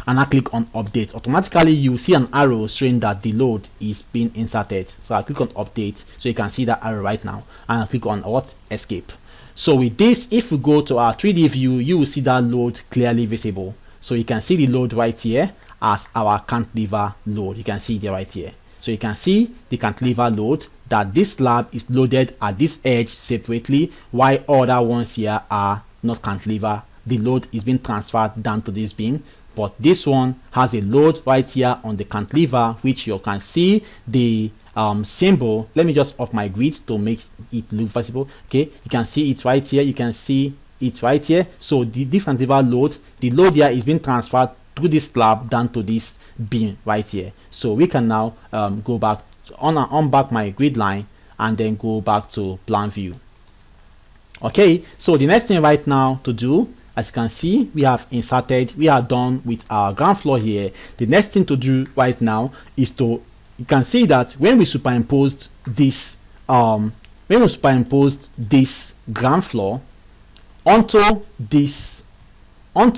and I click on update. Automatically you will see an arrow showing that the load is being inserted. So I click on update, so you can see that arrow right now, and I click on what, escape. So with this, if we go to our 3D view, you will see that load clearly visible. So you can see the load right here as our cantilever load. You can see it right here. So you can see the cantilever load, that this slab is loaded at this edge separately, while other ones here are not cantilever. The load is being transferred down to this beam, but this one has a load right here on the cantilever, which you can see the symbol. Let me just off my grid to make it look visible. Okay, you can see it right here, you can see it right here. So this cantilever load, the load here is being transferred through this slab down to this beam right here. So we can now go back on back my grid line and then go back to plan view. Okay, so the next thing right now to do, as you can see, we have inserted, we are done with our ground floor here. The next thing to do right now is to, you can see that when we superimposed this ground floor onto this, when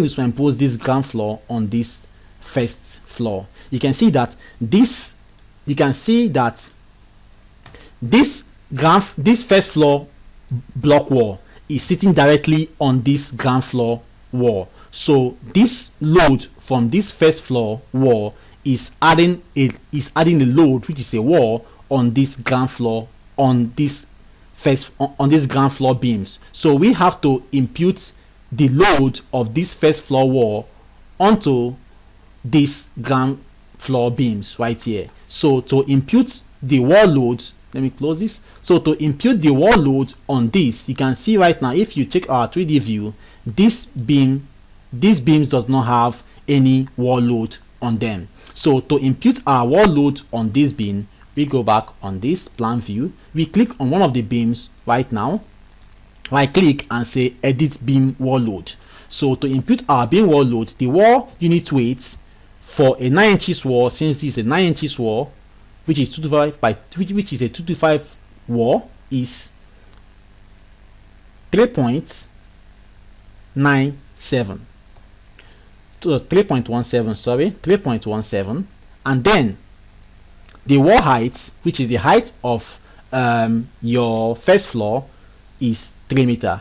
we superimpose this ground floor on this first floor, you can see that this first floor block wall is sitting directly on this ground floor wall. So this load from this first floor wall is adding a load, which is a wall, on this ground floor, on this ground floor beams. So we have to impute the load of this first floor wall onto this ground floor beams right here. So to impute the wall load, let me close this. So to impute the wall load on this, you can see right now, if you check our 3D view, these beams does not have any wall load on them. So to impute our wall load on this beam, we go back on this plan view, we click on one of the beams right now, right click and say edit beam wall load. So to impute our beam wall load, the wall unit weight for a 9 inches wall, since this is a 9 inches wall, which is 225 by which is a 225 wall, is 3.97. So 3.17, sorry, 3.17. And then the wall height, which is the height of your first floor, is 3 meters,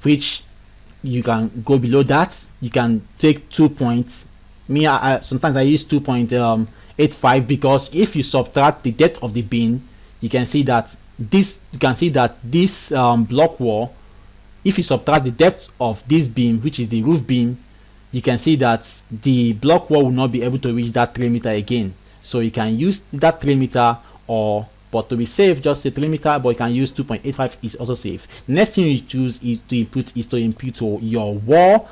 which you can go below that. You can take 2 points. Sometimes I use 2.85 because if you subtract the depth of the beam, you can see that this block wall, if you subtract the depth of this beam, which is the roof beam, you can see that the block wall will not be able to reach that 3 meter again. So you can use that 3 meter, but to be safe, just say 3 meter, but you can use 2.85 is also safe. Next thing you choose is to input your wall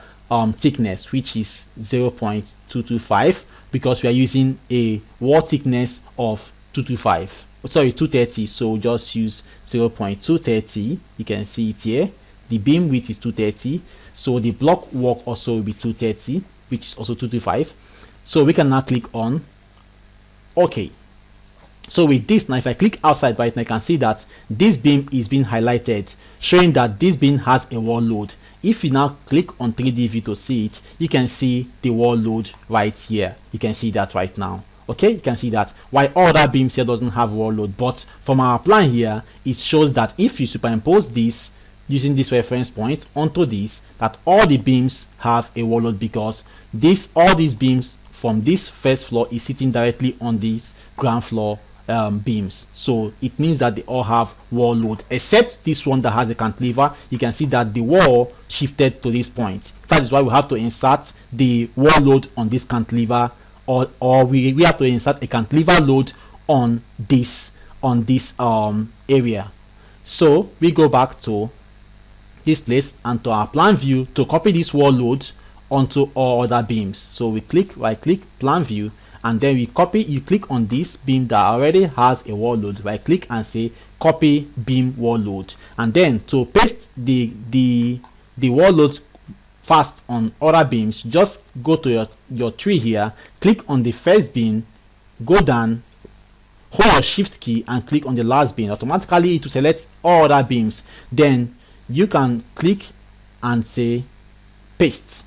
thickness, which is 0.225, because we are using a wall thickness of 230. So just use 0.230. You can see it here. the beam width is 230, so the block work also will be 230, which is also 225. So we can now click on OK. So with this now, if I click outside right now, I can see that this beam is being highlighted, showing that this beam has a wall load. If you now click on 3D view to see it, you can see the wall load right here. You can see that right now. Okay, you can see that while all other beams here doesn't have wall load, but from our plan here, it shows that if you superimpose this using this reference point onto this, that all the beams have a wall load, because all these beams from this first floor is sitting directly on these ground floor beams. So it means that they all have wall load, except this one that has a cantilever. You can see that the wall shifted to this point. That is why we have to insert the wall load on this cantilever, or we have to insert a cantilever load on this area. So we go back to this place and to our plan view to copy this wall load onto all other beams. So we right click plan view, and then you click on this beam that already has a wall load, right click and say copy beam wall load, and then to paste the wall load fast on other beams, just go to your tree here, click on the first beam, go down, hold your shift key and click on the last beam. Automatically it will select all other beams. Then you can click and say paste.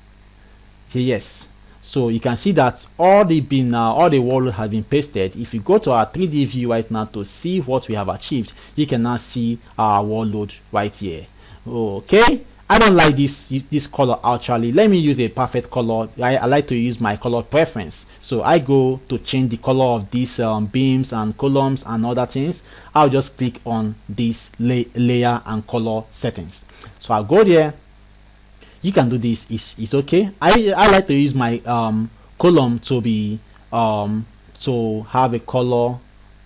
Say yes. So you can see that all the beam now, all the wall load has been pasted. If you go to our 3D view right now to see what we have achieved, you can now see our wall load right here. Okay, I don't like this color actually. Let me use a perfect color. I like to use my color preference. So I go to change the color of these beams and columns and other things. I'll just click on this layer and color settings. So I'll go there. You can do this, it's okay. I like to use my column to be to have a color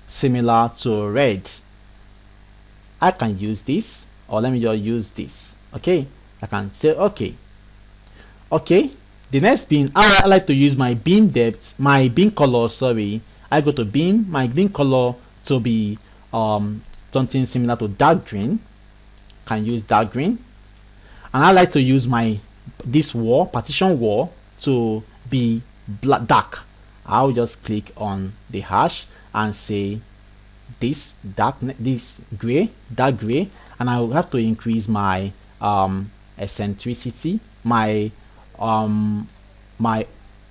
similar to red. I can use this, or let me just use this. Okay, I can say okay. The next beam, I like to use my beam depth, my beam color, sorry. I go to beam, my beam color to be something similar to dark green. Can use dark green. And I like to use this wall, partition wall, to be dark. I'll just click on the hash and say this dark gray, and I will have to increase my eccentricity, my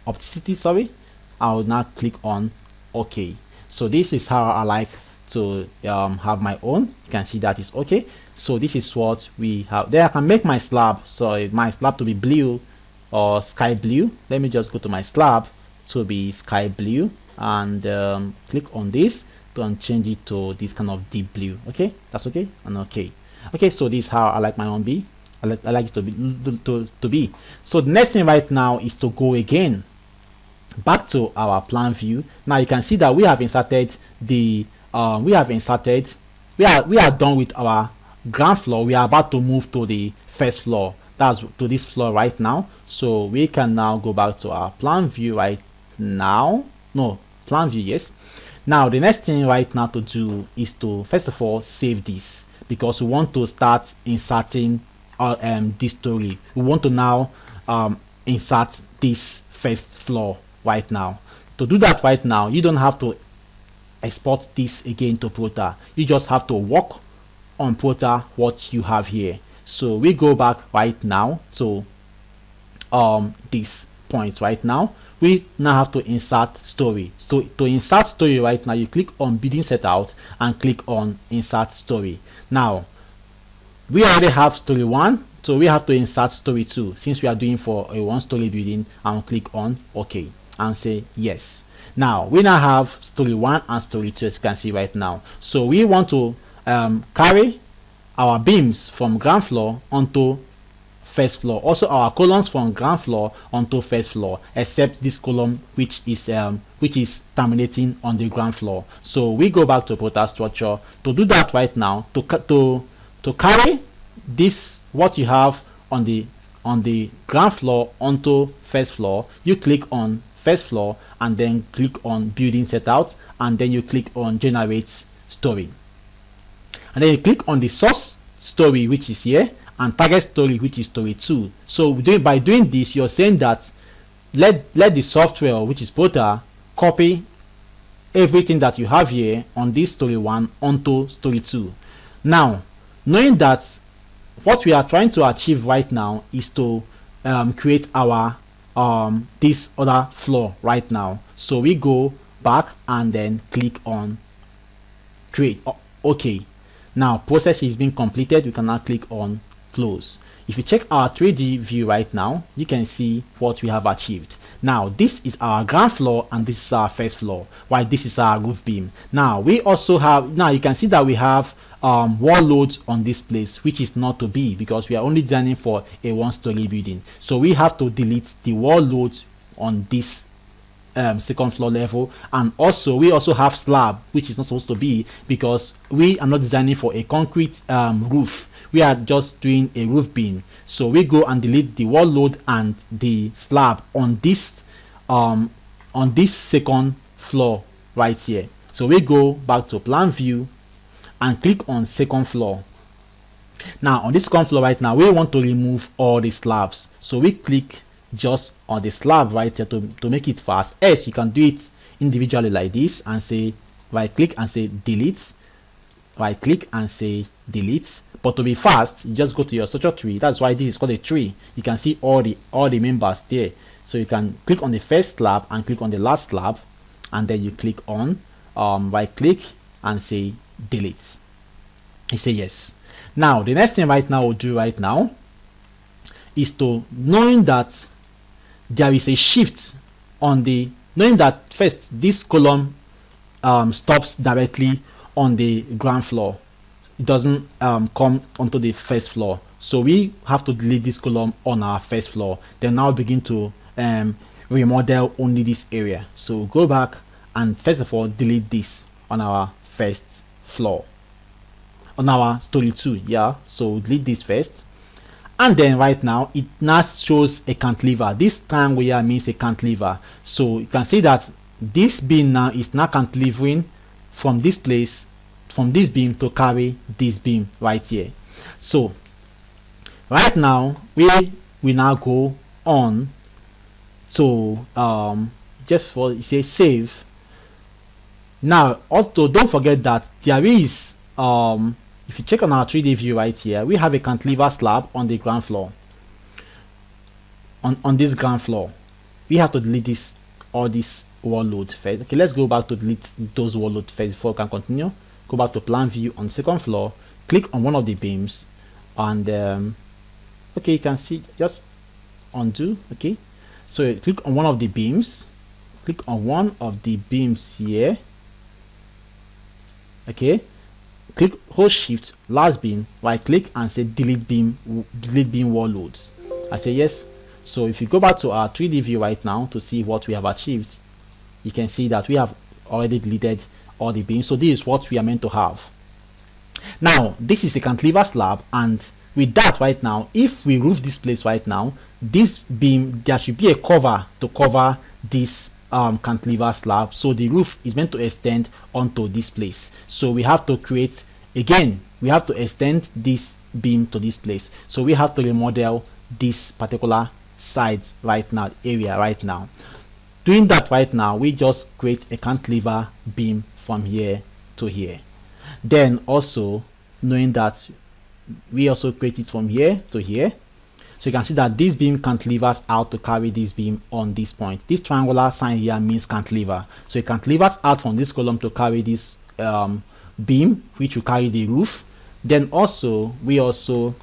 opticity, sorry. I will now click on OK. So this is how I like to have my own. You can see that is okay. So this is what we have there. I can make my slab, so my slab to be blue or sky blue. Let me just go to my slab to be sky blue and click on this to change it to this kind of deep blue. Okay, that's okay and okay. So this is how I like my own be. I like it to be. So the next thing right now is to go again back to our plan view. Now you can see that we have inserted we are done with our ground floor. We are about to move to the first floor, that's to this floor right now. So we can now go back to our plan view right now. Plan view, yes. Now the next thing right now to do is to first of all save this, because we want to start inserting this story. We want to now insert this first floor right now. To do that right now, you don't have to export this again to Prota. You just have to work on Prota what you have here. So we go back right now to this point right now. We now have to insert story. So to insert story right now, you click on building setout and click on insert story. Now we already have story 1, so we have to insert story 2 since we are doing for a 1-story building, and click on OK and say yes. Now we now have story 1 and story 2, as you can see right now. So we want to carry our beams from ground floor onto first floor, also our columns from ground floor onto first floor, except this column which is terminating on the ground floor. So we go back to ProtaStructure to do that right now. To carry this, what you have on the ground floor onto first floor, you click on first floor and then click on building setout, and then you click on generate story, and then you click on the source story which is here, and target Storey, which is Storey 2. So by doing this, you're saying that let the software, which is Prota, copy everything that you have here on this Storey 1 onto Storey 2. Now, knowing that what we are trying to achieve right now is to create our this other floor right now, so we go back and then click on create. Okay, now process is being completed. We can now click on close. If you check our 3D view right now, you can see what we have achieved. Now this is our ground floor and this is our first floor, while this is our roof beam. Now we also have, now you can see that we have wall loads on this place, which is not to be, because we are only designing for a one-story building. So we have to delete the wall loads on this second floor level, and also we also have slab, which is not supposed to be, because we are not designing for a concrete roof. We are just doing a roof beam. So we go and delete the wall load and the slab on this second floor right here. So we go back to plan view and click on second floor. Now on this second floor right now, we want to remove all the slabs, so we click just on the slab right here to make it fast. Yes, you can do it individually like this and say right click and say delete, right click and say delete. But to be fast, you just go to your structure tree. That's why this is called a tree. You can see all the members there. So you can click on the first slab and click on the last slab, and then you click on right click and say delete. You say yes. Now the next thing right now we'll do right now is to, knowing that there is a shift on the, knowing that first this column stops directly on the ground floor, it doesn't come onto the first floor, so we have to delete this column on our first floor. Then now begin to remodel only this area. So go back and first of all delete this on our first floor, on our Storey 2. Yeah, so delete this first, and then right now it now shows a cantilever. This triangle here means a cantilever. So you can see that this beam now is now cantilevering from this place, from this beam to carry this beam right here. So right now we now go on to just for say save. Now also don't forget that there is if you check on our 3D view right here, we have a cantilever slab on the ground floor. On this ground floor, we have to delete this, all this wall load first. Okay, let's go back to delete those wall load first before we can continue. Go back to plan view on second floor, click on one of the beams, and okay, you can see, just undo. Okay, so click on one of the beams, click on one of the beams here. Okay, click, hold shift, last beam, right click and say delete beam wall loads. I say yes. So if you go back to our 3D view right now to see what we have achieved, you can see that we have already deleted all the beams. So this is what we are meant to have. Now this is a cantilever slab, and with that right now, if we roof this place right now, this beam, there should be a cover to cover this cantilever slab, so the roof is meant to extend onto this place. So we have to create, again, we have to extend this beam to this place, so we have to remodel this particular side right now, area right now. Doing that right now, we just create a cantilever beam from here to here. Then also knowing that we also create it from here to here, so you can see that this beam cantilevers out to carry this beam on this point. This triangular sign here means cantilever, so it cantilevers out from this column to carry this beam, which will carry the roof. Then also we also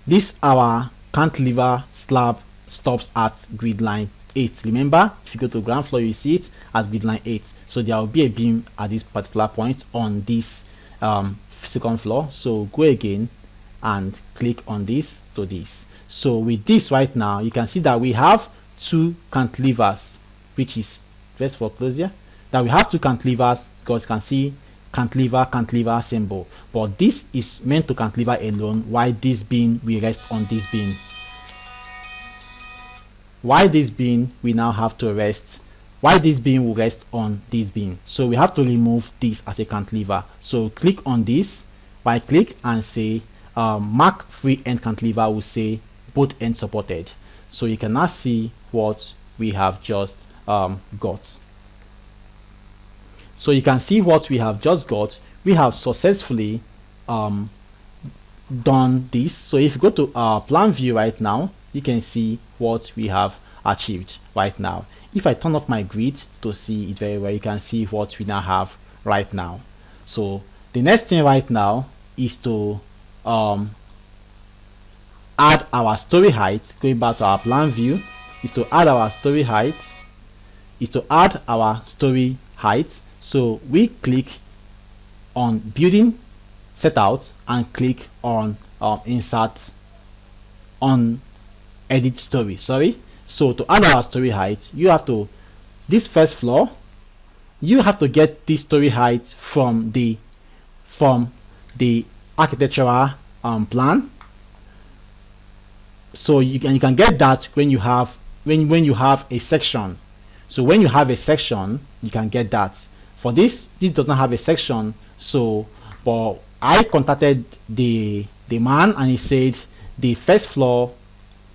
this our cantilever slab stops at grid line 8. Remember, if you go to ground floor, you see it at grid line 8. So there will be a beam at this particular point on this second floor. So go again and click on this to this. So with this right now, you can see that we have two cantilevers, which is, first for closure, that we have two cantilevers, because you can see cantilever symbol, but this is meant to cantilever alone, while this beam will rest on this beam. Why this beam we now have to rest, why this beam will rest on this beam. So we have to remove this as a cantilever. So click on this, right click and say Mark free end cantilever will say both ends supported. So you can now see what we have just got. So you can see what we have just got. We have successfully done this. So if you go to our plan view right now, you can see what we have achieved right now. If I turn off my grid to see it very well, you can see what we now have right now. So the next thing right now is to add our story height. Going back to our plan view, is to add our story height. So we click on building setout and click on insert on edit story. So to add our story height, you have to, this first floor, you have to get this story height from the architectural plan. So you can get that when you have a section. So when you have a section, you can get that. For this does not have a section. So but I contacted the man and he said the first floor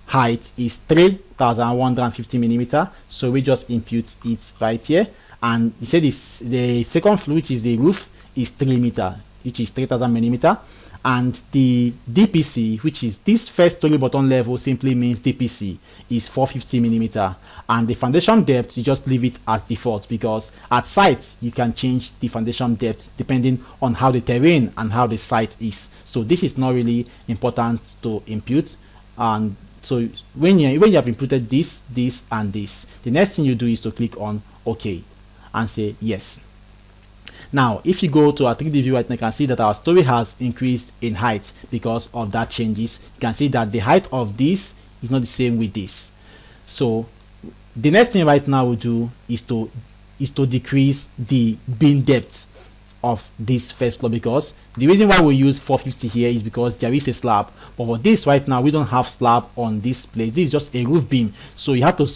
height is 3,150 millimeter. So we just impute it right here, and he said this, the second floor, which is the roof, is 3 meter, which is 3,000 millimeter, and the DPC, which is this first story bottom level, simply means DPC is 450 millimeter, and the foundation depth, you just leave it as default, because at site you can change the foundation depth depending on how the terrain and how the site is. So this is not really important to impute. And so when you have imputed this, and this, the next thing you do is to click on OK and say yes. Now if you go to our 3D view right now, you can see that our story has increased in height because of that changes. You can see that the height of this is not the same with this. So the next thing right now we do is to decrease the beam depth of this first floor, because the reason why we use 450 here is because there is a slab, but for this right now we don't have slab on this place. This is just a roof beam, so you have to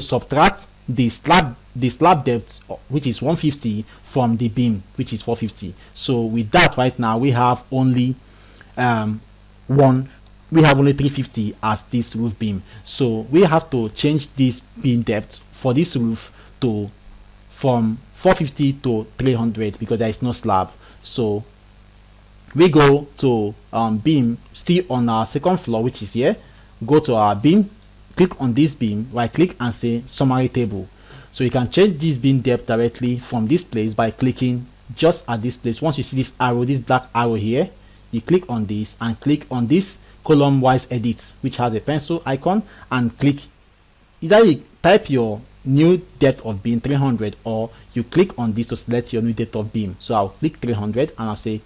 subtract the slab depth, which is 150, from the beam, which is 450. So with that right now we have only 350 as this roof beam. So we have to change this beam depth for this roof to from 450 to 300 because there is no slab. So we go to beam, still on our second floor, which is here. Go to our beam, click on this beam, right click and say summary table. So you can change this beam depth directly from this place by clicking just at this place. Once you see this arrow, this black arrow here, you click on this and click on this column wise edit, which has a pencil icon, and click, either you type your new depth of beam 300, or you click on this to select your new depth of beam. So I'll click 300 and I'll say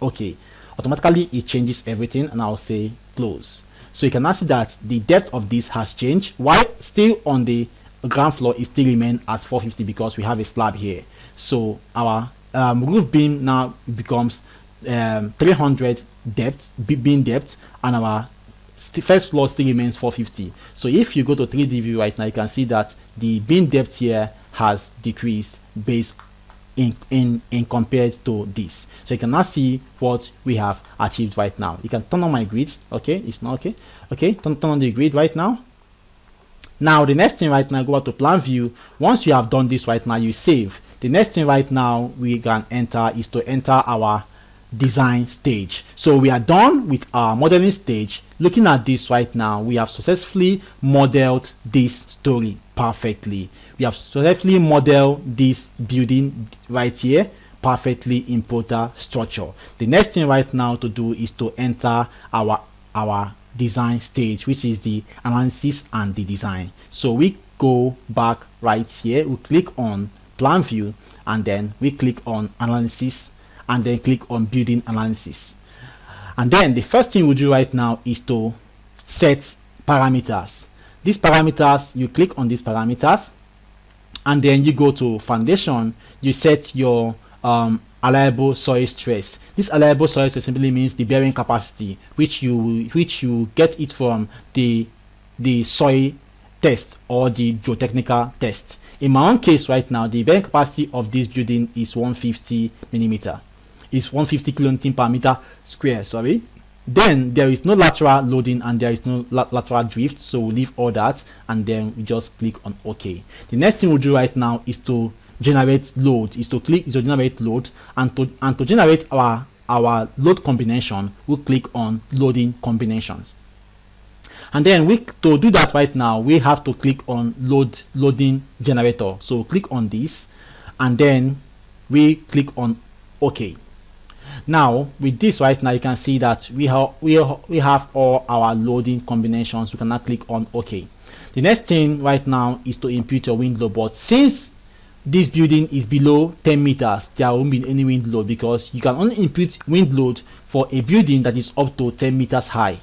okay. Automatically it changes everything, and I'll say close. So you can now see that the depth of this has changed, while still on the ground floor it still remains as 450 because we have a slab here. So our roof beam now becomes 300 depth, beam depth, and our first floor still remains 450. So if you go to 3D view right now, you can see that the beam depth here has decreased based in compared to this. So you can now see what we have achieved right now. You can turn on my grid. Okay, it's not okay. Okay, turn on the grid right now. Now the next thing right now, go out to plan view. Once you have done this right now, you save. The next thing right now we can enter is to enter our design stage. So we are done with our modeling stage. Looking at this right now, we have successfully modeled this story perfectly. We have successfully modeled this building right here perfectly in ProtaStructure. The next thing right now to do is to enter our design stage, which is the analysis and the design. So we go back right here, we click on plan view, and then we click on analysis, and then click on building analysis. And then the first thing we do right now is to set parameters. These parameters, you click on these parameters, and then you go to foundation, you set your allowable soil stress. This allowable soil stress simply means the bearing capacity, which you get it from the soil test or the geotechnical test. In my own case right now, the bearing capacity of this building is 150 millimeter. Is 150 kilonewton per meter square, sorry. then there is no lateral loading and there is no lateral drift, so we leave all that and then we just click on OK. The next thing we'll do right now is to generate load, generate load, and to generate our load combination, we'll click on loading combinations. And then to do that right now, we have to click on loading generator. So click on this and then we click on OK. Now with this right now, you can see that we have all our loading combinations. We can now click on OK. The next thing right now is to input your wind load, but since this building is below 10 meters, there won't be any wind load because you can only input wind load for a building that is up to 10 meters high.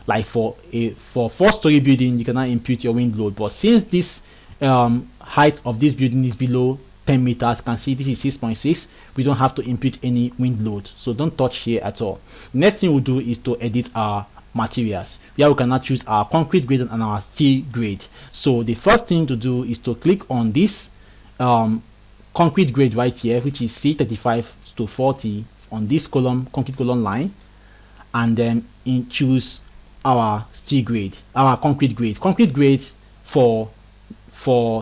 Like for 4-story building, you cannot input your wind load, but since this height of this building is below 10 meters, you can see this is 6.6, we don't have to input any wind load, so don't touch here at all. Next thing we'll do is to edit our materials. Here we cannot choose our concrete grade and our steel grade. So the first thing to do is to click on this concrete grade right here, which is C35 to 40 on this column, concrete column line, and then choose our steel grade, our concrete grade. Concrete grade for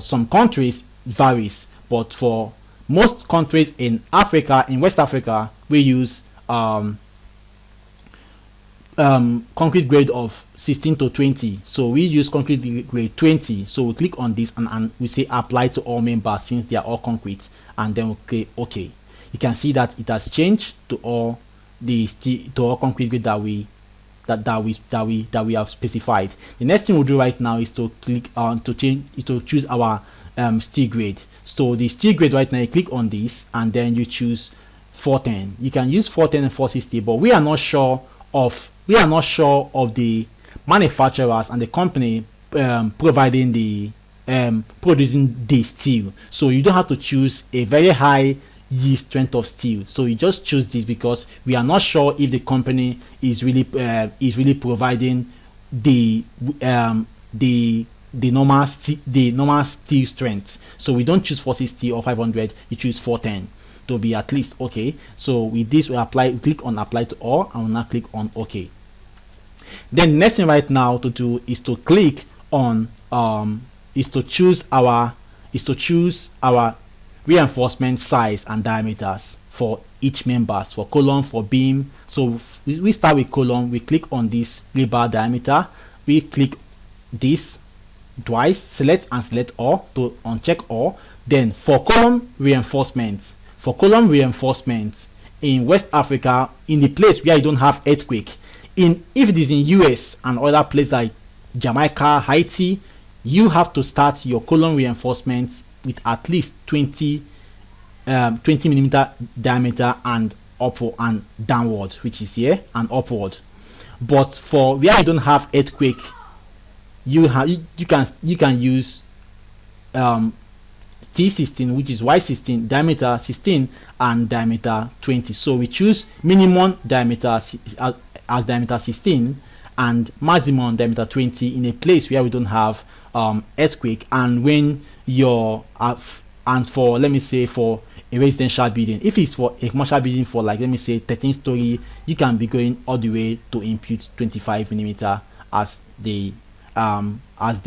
some countries varies, but for most countries in Africa, in West Africa, we use concrete grade of 16 to 20. So we use concrete grade 20. So we click on this and we say apply to all members since they are all concrete, and then we click OK. You can see that it has changed to all concrete grade that we have specified. The next thing we'll do right now is to click on to choose our steel grade. So the steel grade right now, you click on this and then you choose 410. You can use 410 and 460, but we are not sure of the manufacturers and the company providing the producing the steel. So you don't have to choose a very high yield strength of steel. So you just choose this because we are not sure if the company is really providing the normal steel strength. So we don't choose 460 or 500. You choose 410 to be at least okay. So with this, we click on apply to all, and we'll now click on OK. Then the next thing right now to do is to click on is to choose our reinforcement size and diameters for each members, for column, for beam. So we start with column. We click on this rebar diameter. We click this twice, select and select all to uncheck all. Then for column reinforcements, in West Africa, in the place where you don't have earthquake, if it is in US and other places like Jamaica, Haiti, you have to start your column reinforcements with at least 20 millimeter diameter and upward and downward, which is here, and upward. But for where you don't have earthquake, you can use T16, which is Y16, diameter 16 and diameter 20. So we choose minimum diameter as diameter 16 and maximum diameter 20 in a place where we don't have earthquake, and when you're and for, let me say, for a residential building. If it's for a commercial building for, like, let me say 13 story, you can be going all the way to input 25 millimeter as the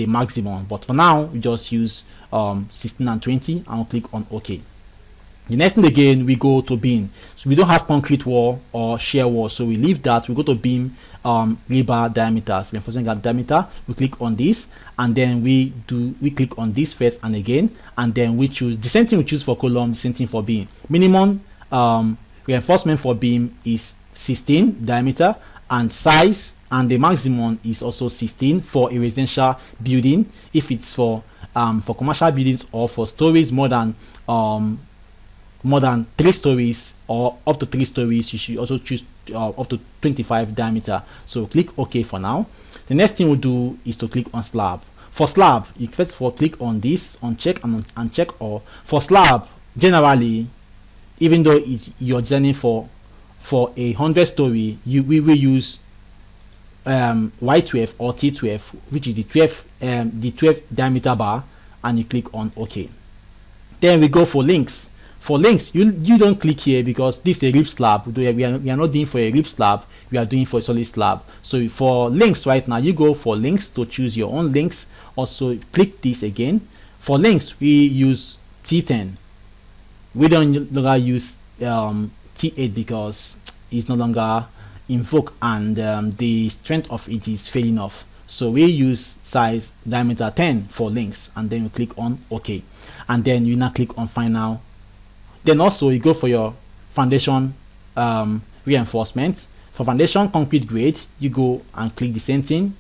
maximum. But for now, we just use 16 and 20 and we'll click on OK. The next thing again, we go to beam. So we don't have concrete wall or shear wall, so we leave that. We go to beam rebar diameters, reinforcement diameter. We click on this, and then we click on this first and again, and then we choose the same thing we choose for column, the same thing for beam. Minimum reinforcement for beam is 16 diameter and size, and the maximum is also 16 for a residential building. If it's for commercial buildings or for stories more than 3 stories or up to 3 stories, you should also choose up to 25 diameter. So click OK for now. The next thing we'll do is to click on slab. For slab, you first of all click on this, uncheck and uncheck all. For slab, generally, even though you're designing for 100 story, we will use Y12 or T12, which is the 12 diameter bar, and you click on OK. Then we go for links. For links, you don't click here because this is a rib slab. We are not doing for a rib slab, we are doing for a solid slab. So for links right now, you go for links to choose your own links. Also click this again. For links, we use T10. We don't longer use T8 because it's no longer invoked, and the strength of it is failing off. So we use size diameter 10 for links, and then you click on OK, and then you now click on final. Then also you go for your foundation reinforcement. For foundation concrete grade, you go and click the same thing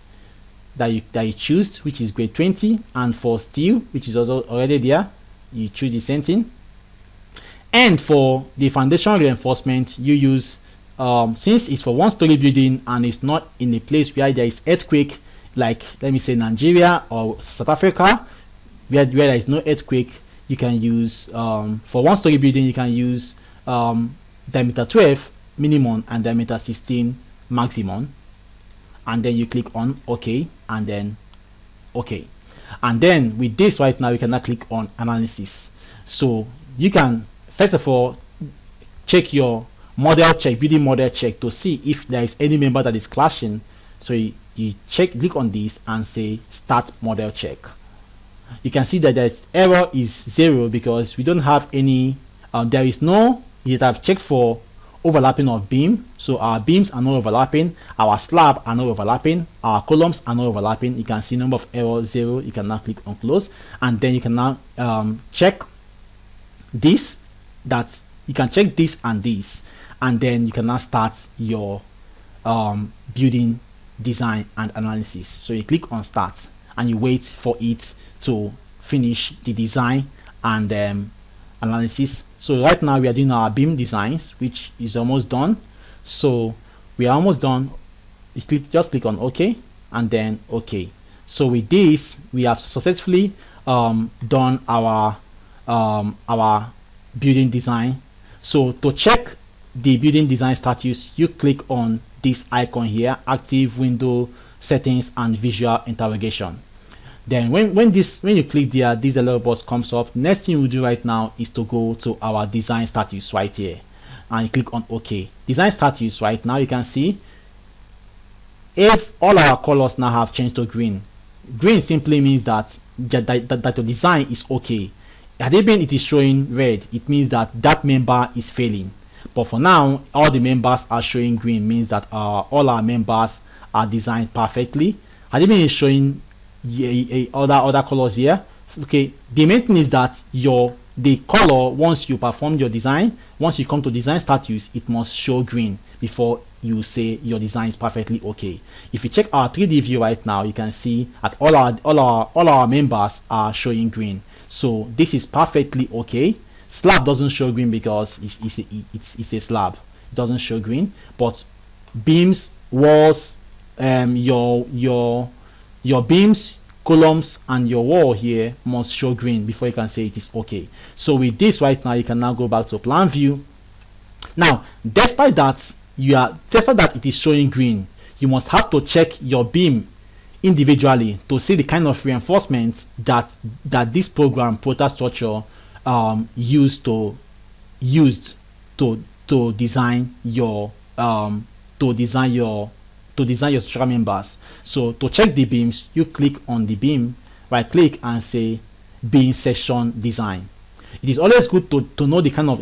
that you choose, which is grade 20, and for steel, which is also already there, you choose the same thing. And for the foundation reinforcement, you use since it's for 1-story building and it's not in a place where there is earthquake, like let me say Nigeria or South Africa, where there is no earthquake, you can use for 1-story building, you can use diameter 12 minimum and diameter 16 maximum, and then you click on OK, and then OK. And then with this right now, you can now click on analysis. So you can first of all check your model check, building model check, to see if there is any member that is clashing. So you click on this and say start model check. You can see that the error is 0 because we don't have any there is no, yet I've checked for overlapping of beam, so our beams are not overlapping, our slab are not overlapping, our columns are not overlapping. You can see number of error 0. You can now click on close, and then you can now check this, that you can check this and this, and then you can now start your building design and analysis. So you click on start and you wait for it to finish the design and analysis. So right now we are doing our beam designs, which is almost done. So we are almost done. You just click on OK, and then OK. So with this, we have successfully done our building design. So to check the building design status, you click on this icon here, active window settings and visual interrogation. Then when you click there, this little box comes up. Next thing we do right now is to go to our design status right here, and you click on OK. Design status right now, you can see if all our colors now have changed to green. Green simply means that the design is okay. Had it been it is showing red, it means that that member is failing. But for now, all the members are showing green, means that all our members are designed perfectly. Had it been showing other colors here, okay, the main thing is that the color, once you perform your design, once you come to design status, it must show green before you say your design is perfectly okay. If you check our 3D view right now, you can see that all our members are showing green. So this is perfectly okay. Slab doesn't show green because it's a slab. It doesn't show green, but beams, walls, your beams, columns, and your wall here must show green before you can say it is okay. So with this right now, you can now go back to plan view. Now, despite that it is showing green, you must have to check your beam individually to see the kind of reinforcement that this program ProtaStructure used to design your structural members. So to check the beams, you click on the beam, right click and say beam section design. It is always good to know the kind of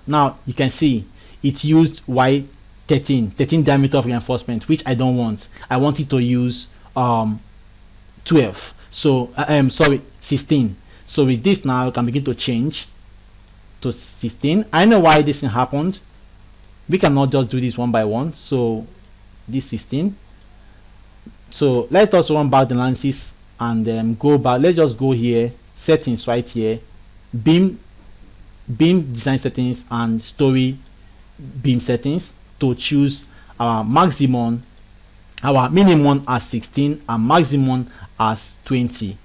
now you can see it used Y13 diameter of reinforcement, which I don't want. I want it to use 12. So sorry, 16. So with this now, you can begin to change to 16. I know why this thing happened. We cannot just do this one by one. So this 16. So let us run back the analysis and go back. Let's just go here, settings right here, beam design settings and Storey beam settings, to choose our maximum, our minimum as 16 and maximum as 20,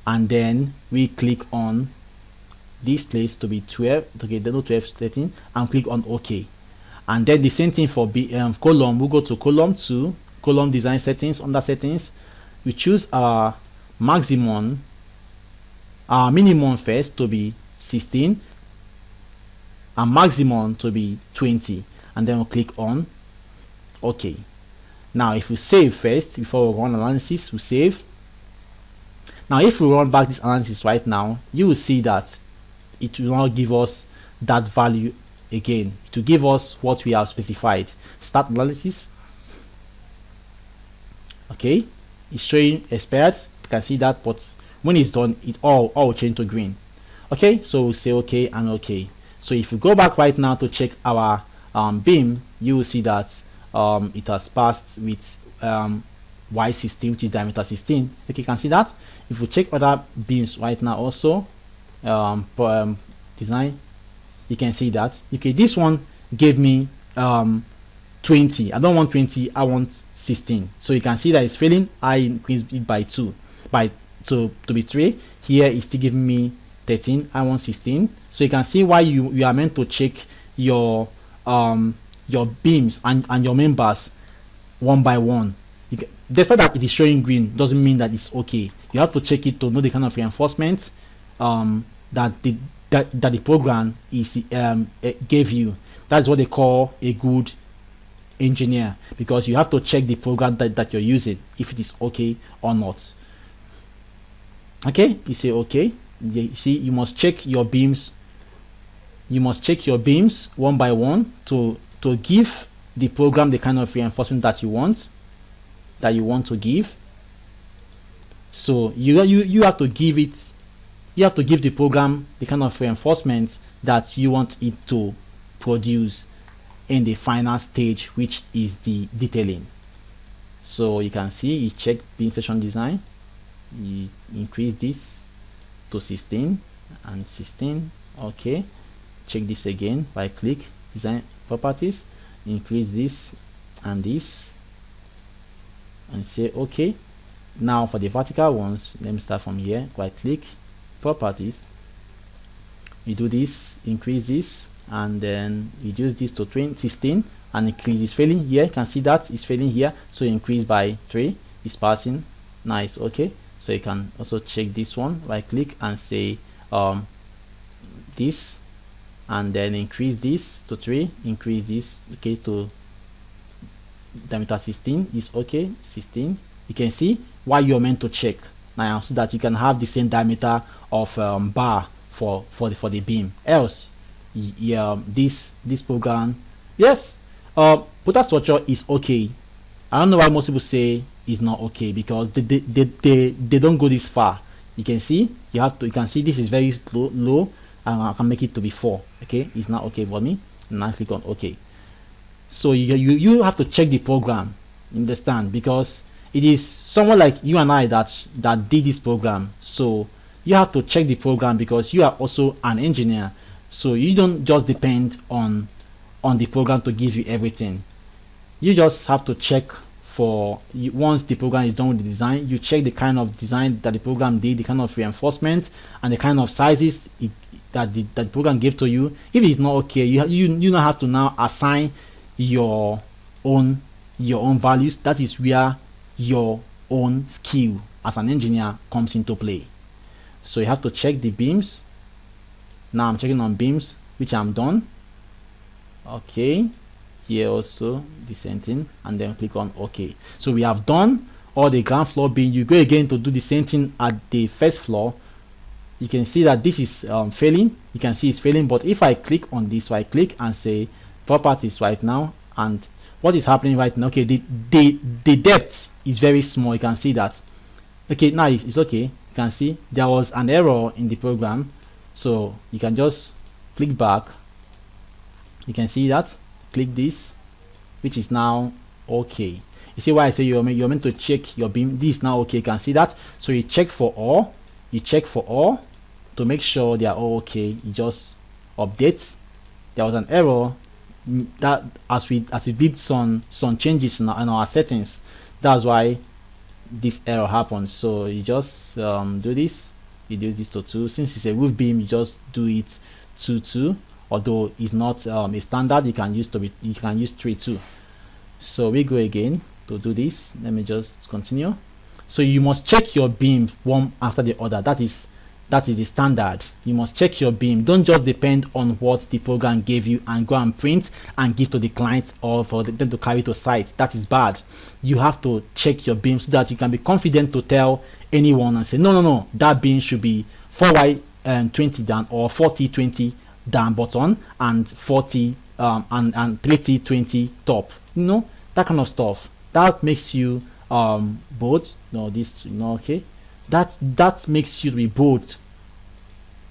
and then we click on this place to be 12, okay, the no 12, 13, and click on OK. And then the same thing for column. We'll go to column 2, column design settings. Under settings, we choose our maximum, our minimum first to be 16, and maximum to be 20, and then we'll click on OK. Now if we save first before we run analysis, we save. Now if we run back this analysis right now, you will see that it will not give us that value again. It will give us what we have specified. Start analysis. Okay, it's showing expired. You can see that, but when it's done, it all will change to green. Okay, so we'll say okay and okay. So if we go back right now to check our beam, you will see that it has passed with Y16, which is diameter 16. Okay, you can see that. If we check other beams right now also, design, you can see that. Okay, this one gave me 20. I don't want 20, I want 16. So you can see that it's failing. I increased it by 2 to be 3. Here it's still giving me 13. I want 16. So you can see why you are meant to check your beams and your members one by one. Despite that it is showing green, doesn't mean that it's okay. You have to check it to know the kind of reinforcement that the program is gave you. That's what they call a good engineer, because you have to check the program that you're using if it is okay or not. Okay, you say okay. You see, you must check your beams. You must check your beams one by one to give the program the kind of reinforcement that you want to give. So you have to give it. You have to give the program the kind of reinforcement that you want it to produce in the final stage, which is the detailing. So you can see, you check beam section design, you increase this to 16 and 16. Okay, check this again by click design properties, increase this and this, and say okay. Now for the vertical ones, let me start from here. Right click properties, you do this, increase this, and then reduce this to 16 and increase. Is failing here. You can see that it's failing here, so increase by 3. It's passing. Nice. Okay, so you can also check this one. Right click and say this, and then increase this to 3, increase this, okay, to diameter 16 is okay. 16. You can see why you're meant to check now, so that you can have the same diameter of bar for the beam. Else this program, yes, ProtaStructure is okay. I don't know why most people say it's not okay, because they don't go this far. You can see, you can see this is very low, and I can make it to be 4. Okay, it's not okay for me, and I click on okay. So you have to check the program, understand, because it is someone like you and I that did this program. So you have to check the program, because you are also an engineer. So you don't just depend on the program to give you everything. You just have to check for once the program is done with the design, you check the kind of design that the program did, the kind of reinforcement, and the kind of sizes that the program gave to you. If it's not okay, you don't have to now assign your own values. That is where your own skill as an engineer comes into play. So you have to check the beams. Now I'm checking on beams, which I'm done. Okay, here also the same thing, and then click on OK. So we have done all the ground floor beam. You go again to do the same thing at the first floor. You can see that this is failing. You can see it's failing, but if I click on this, so I click and say properties right now, and what is happening right now, okay, the depth is very small. You can see that. Okay, now it's okay. You can see there was an error in the program, so you can just click back. You can see that, click this, which is now okay. You see why I say you're meant to check your beam. This is now okay. You can see that. So you check for all, to make sure they are all okay. You just update. There was an error that as we did some changes in our settings, that's why this error happens. So you just do this, reduce this to 2. Since it's a roof beam, you just do it 2. Although it's not a standard, you can use 3.2. So we go again to do this. Let me just continue. So you must check your beam one after the other. That is That is the standard. You must check your beam. Don't just depend on what the program gave you and go and print and give to the client or for them to carry to site. That is bad. You have to check your beam so that you can be confident to tell anyone and say, no, that beam should be 4y20 down or 40-20 down bottom and 40 and 30-20 top. That kind of stuff. That makes you bold. Okay. That makes you to be bold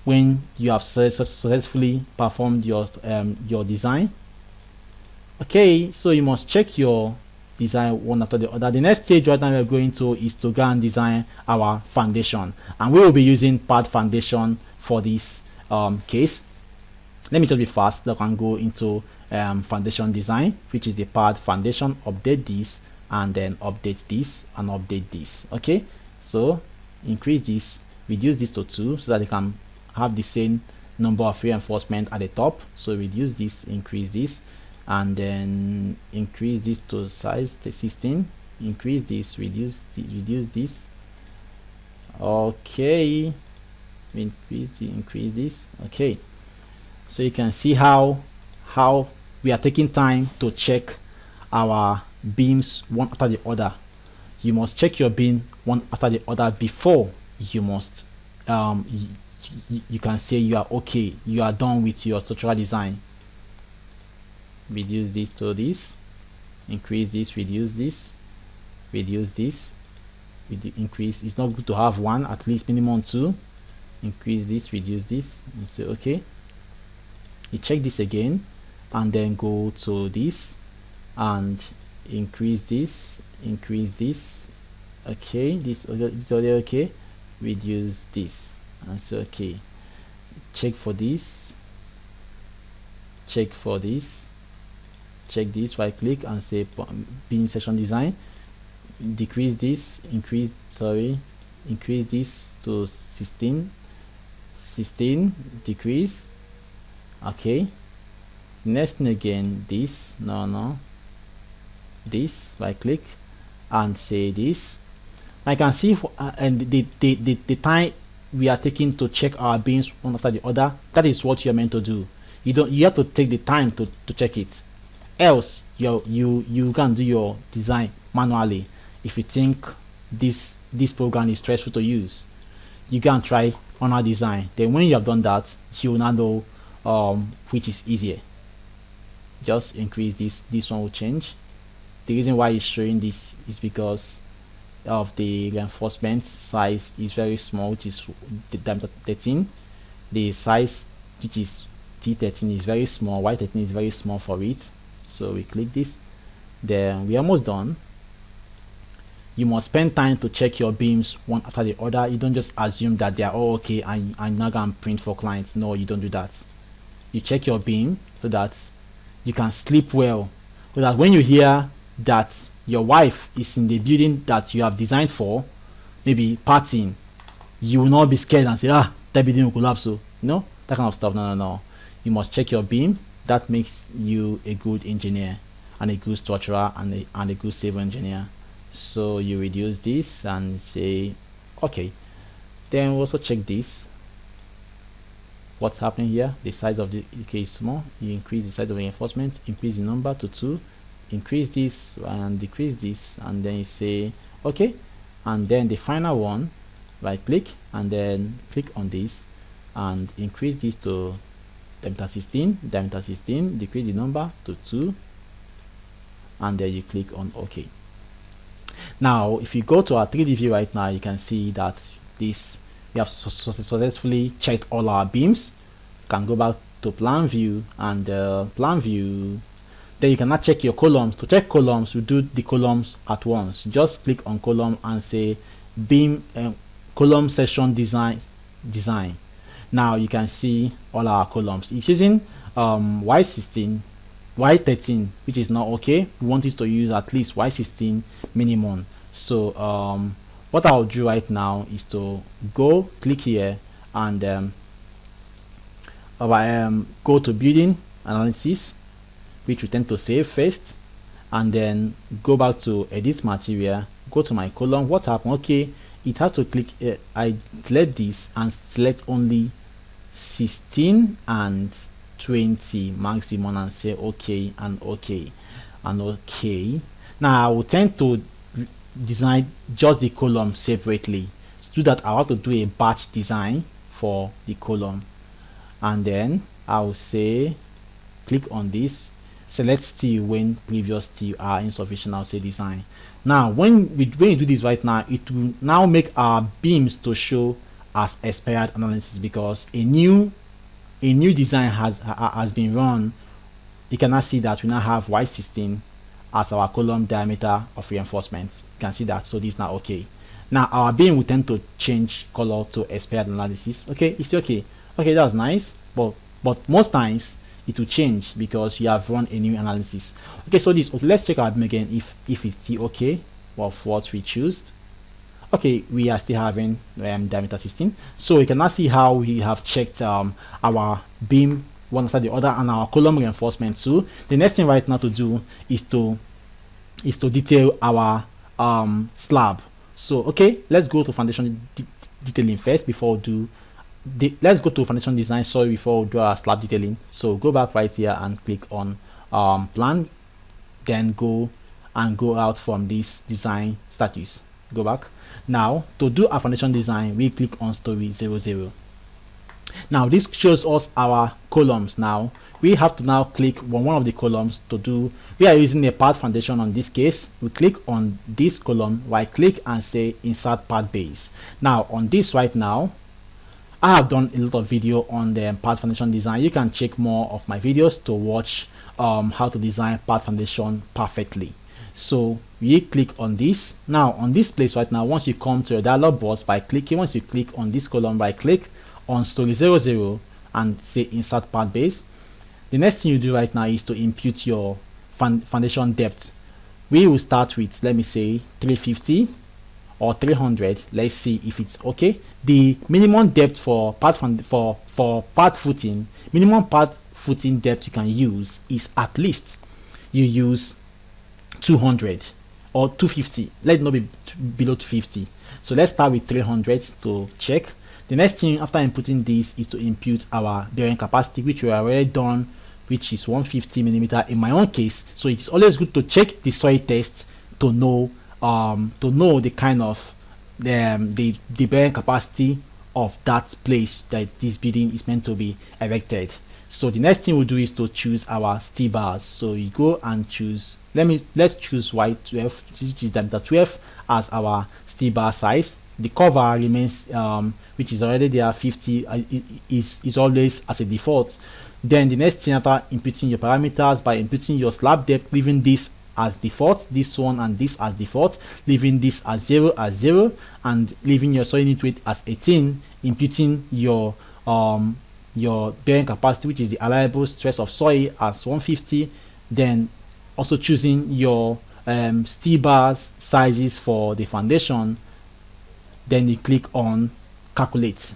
when you have successfully performed your design. Okay, so you must check your design one after the other. The next stage right now we're going to is to go and design our foundation, and we will be using pad foundation for this case. Let me just be fast so I can go into foundation design, which is the pad foundation. Update this and then update this and update this. Okay, so increase this, reduce this to 2 so that they can have the same number of reinforcement at the top. So reduce this, increase this, and then increase this to size 16, increase this, reduce this. Okay, increase this. Okay, so you can see how we are taking time to check our beams one after the other. You must check your beam one after the other before you must you can say you are okay, you are done with your structural design. Reduce this to this, increase this, reduce this, increase. It's not good to have one, at least minimum 2. Increase this, reduce this, and say okay. You check this again and then go to this and increase this, okay, this already okay, reduce this, and so okay. Check for this, check this, right click and say beam section design, decrease this, increase this to 16, decrease. Okay, next thing again, this, this, right click and say this. I can see and the time we are taking to check our beams one after the other, that is what you're meant to do. You have to take the time to check it, else you can do your design manually. If you think this program is stressful to use, you can try on our design. Then when you have done that, you will now know which is easier. Just increase this one will change. The reason why it's showing this is because of the reinforcement size is very small, which is the diameter 13. The size, which is T13, is very small. Y13 is very small for it. So we click this. Then we are almost done. You must spend time to check your beams one after the other. You don't just assume that they are all okay and I'm not gonna print for clients. No, you don't do that. You check your beam so that you can sleep well, so that when you hear that your wife is in the building that you have designed for, maybe partying, you will not be scared and say, that building will collapse. So that kind of stuff. No. You must check your beam. That makes you a good engineer and a good structurer and a good civil engineer. So you reduce this and say okay. Then we also check this. What's happening here? The size of the UK is small. You increase the size of the reinforcement, increase the number to 2, increase this and decrease this, and then you say okay. And then the final one, right click and then click on this and increase this to diameter 16, decrease the number to 2, and then you click on OK. Now if you go to our 3D view right now, you can see that we have successfully checked all our beams. You can go back to plan view, and plan view, then you can now check your columns. To check columns, you do the columns at once. Just click on column and say beam column section design. Now you can see all our columns. It's using Y16, Y13, which is not okay. We want it to use at least Y16 minimum. So what I'll do right now is to go click here and go to building analysis, which we tend to save first, and then go back to edit material, go to my column. What happened? Okay, it has to click. I select this and select only 16 and 20 maximum and say okay and okay and okay. Now I will tend to design just the column separately. To do that, I have to do a batch design for the column, and then I will say click on this, select steel when previous steel are insufficient. I'll say design. Now when you do this right now, it will now make our beams to show as expired analysis, because a new design has been run. You cannot see that we now have Y16 as our column diameter of reinforcement. You can see that. So this is now okay. Now our beam will tend to change color to expired analysis. Okay, it's okay. Okay, that's nice, but most times it will change because you have run a new analysis. Okay, so this, okay, let's check our beam again if it's still okay of what we choose. Okay, we are still having diameter 16. So you can now see how we have checked our beam one after the other and our column reinforcement too. The next thing right now to do is to detail our slab. So okay, let's go to foundation detailing first before we do let's go to foundation design, sorry, before we do our slab detailing. So go back right here and click on plan, then go out from this design status. Go back. Now to do our foundation design, we click on Storey 00. Now this shows us our columns. Now we have to now click on one of the columns to do. We are using a part foundation on this case. We click on this column, right click and say insert part base. Now on this right now, I have done a lot of video on the part foundation design. You can check more of my videos to watch how to design part foundation perfectly. So we click on this. Now on this place right now, once you come to your dialog box by clicking, once you click on this column, right click on Storey 00 and say insert part base. The next thing you do right now is to impute your foundation depth. We will start with, let me say, 350 or 300. Let's see if it's okay. The minimum depth for part footing, minimum part footing depth you can use is at least you use 200 or 250. Let it not be below 250. So let's start with 300 to check. The next thing after inputting this is to impute our bearing capacity, which we already done, which is 150 millimeter in my own case. So it's always good to check the soil test to know the kind of the bearing capacity of that place that this building is meant to be erected. So the next thing we'll do is to choose our steel bars. So you go and choose, let's choose Y12, which is diameter 12 as our steel bar size. The cover remains which is already there 50 is always as a default. Then the next thing, after inputting your parameters by inputting your slab depth, leaving this as default, this one and this as default, leaving this as 0 and leaving your soil unit weight as 18, imputing your bearing capacity, which is the allowable stress of soil, as 150, then also choosing your steel bars sizes for the foundation. Then you click on calculate.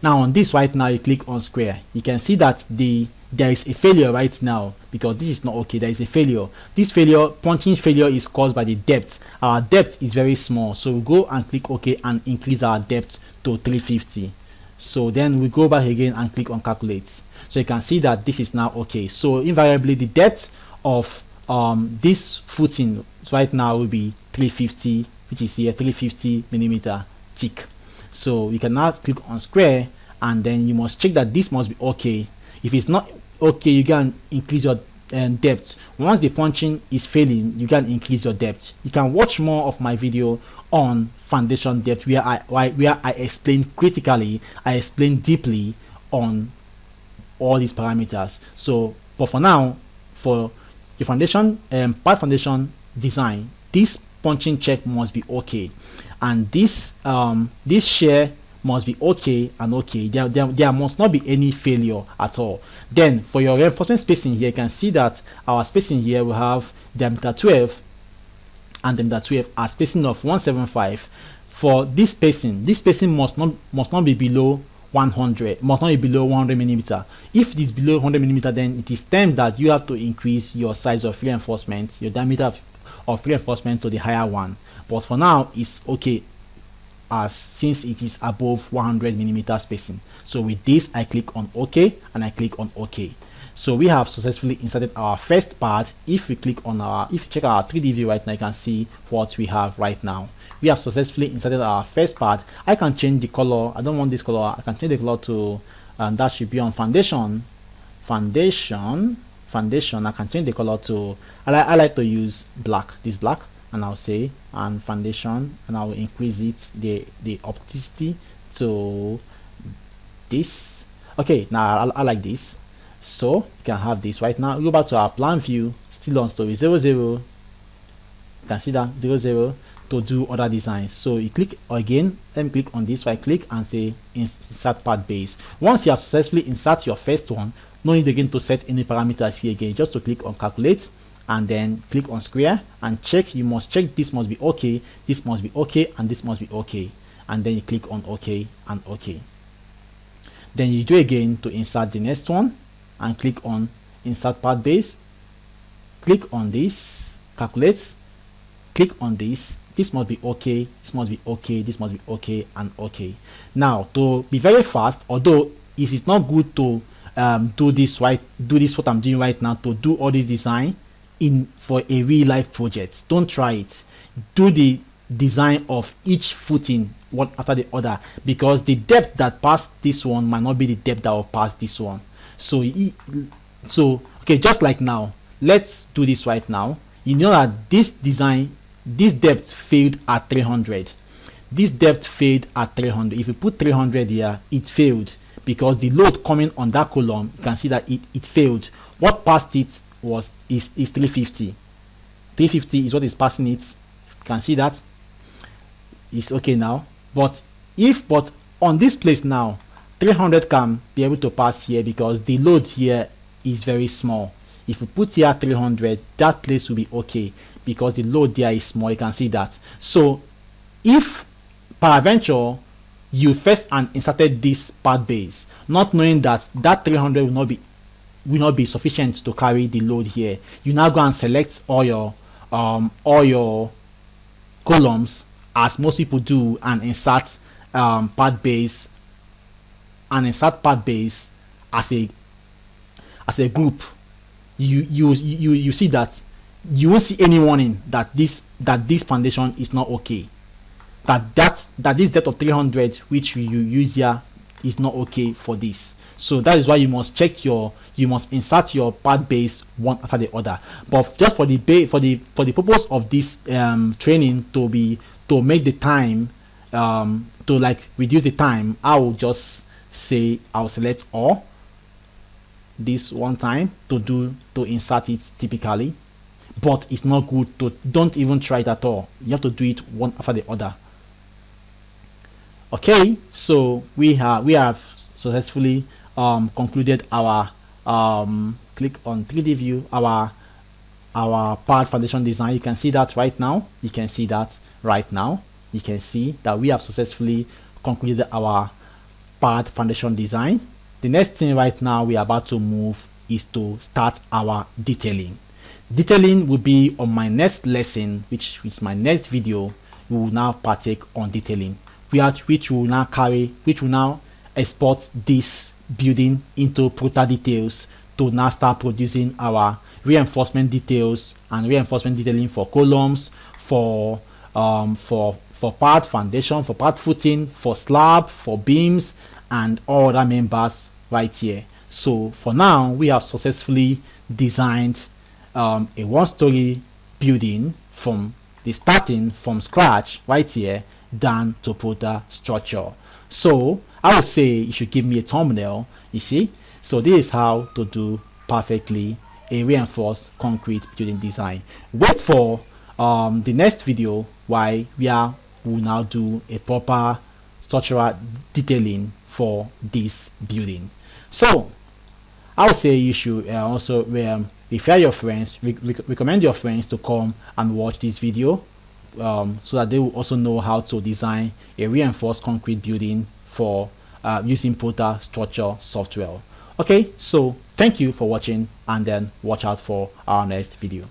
Now on this right now, you click on square. You can see that there is a failure right now because this is not okay. There is a failure. This punching failure is caused by the depth. Our depth is very small, so we go and click OK and increase our depth to 350. So then we go back again and click on calculate. So you can see that this is now okay. So invariably the depth of this footing right now will be 350, which is here 350 millimeter thick. So you can now click on square and then you must check that this must be okay. If it's not okay, you can increase your depth. Once the punching is failing, you can increase your depth. You can watch more of my video on foundation depth where I explain critically, I explain deeply on all these parameters. So but for now, for your foundation part foundation design, this punching check must be okay, and this shear must be okay and okay. There must not be any failure at all. Then for your reinforcement spacing here, you can see that our spacing here will have diameter 12 and diameter 12 as spacing of 175. For this spacing must not be below 100, must not be below 100 millimeter. If it is below 100 millimeter, then it is times that you have to increase your size of reinforcement, your diameter of reinforcement to the higher one. But for now, it's okay. as since it is above 100 millimeter spacing. So with this, I click on OK and I click on OK. So we have successfully inserted our first part. If you click on if you check our 3D view right now, you can see what we have right now. We have successfully inserted our first part. I can change the color. I don't want this color. I can change the color to that should be on foundation. Foundation. I can change the color to I like to use black, this black, and I'll say and foundation, and I'll increase it the opacity to this. Okay, now I like this. So you can have this right now. Go back to our plan view, still on Storey 00. You can see that 00 to do other designs. So you click again, then click on this, right click and say insert part base. Once you have successfully insert your first one, no need again to set any parameters here again, just to click on calculate and then click on square and check. You must check this must be okay, this must be okay, and this must be okay, and then you click on OK and OK. Then you do again to insert the next one and click on insert part base, click on this, calculate, click on this must be okay, this must be okay, this must be okay, and okay. Now to be very fast, although it is not good to do this what I'm doing right now, to do all this design for a real life project. Don't try it. Do the design of each footing one after the other, because the depth that passed this one might not be the depth that will pass this one. So okay, just like now, let's do this right now. You know that this design, this depth failed at 300. This depth failed at 300. If you put 300 here, it failed because the load coming on that column, you can see that it failed. What passed it is 350. 350 is what is passing it. You can see that it's okay now. But on this place now, 300 can be able to pass here because the load here is very small. If you put here 300, that place will be okay because the load there is small. You can see that. So if peradventure you first and inserted this part base, not knowing that 300 will not be sufficient to carry the load here, you now go and select all your columns, as most people do, and insert part base as a group. You see that you won't see any warning that this foundation is not okay, that this depth of 300 which you use here is not okay for this. So that is why you must insert your part base one after the other. But just for the purpose of this training, to make the time to like reduce the time, I will just say I'll select all this one time to insert it typically. But it's not good to, don't even try it at all. You have to do it one after the other. Okay, so we have successfully concluded our click on 3D view, our part foundation design. You can see that right now. You can see that we have successfully concluded our part foundation design. The next thing right now we are about to move is to start our detailing. Detailing will be on my next lesson, which is my next video. We will now partake on detailing, which will now export this building into Prota details to now start producing our reinforcement details and reinforcement detailing for columns, for part foundation, for part footing, for slab, for beams, and all other members right here. So for now, we have successfully designed a one-story building from scratch right here down to ProtaStructure. So I would say you should give me a thumbnail. You see, so this is how to do perfectly a reinforced concrete building design. Wait for the next video where we will now do a proper structural detailing for this building. So I would say you should also refer your friends, recommend your friends to come and watch this video, so that they will also know how to design a reinforced concrete building for using ProtaStructure software. Okay, so thank you for watching, and then watch out for our next video.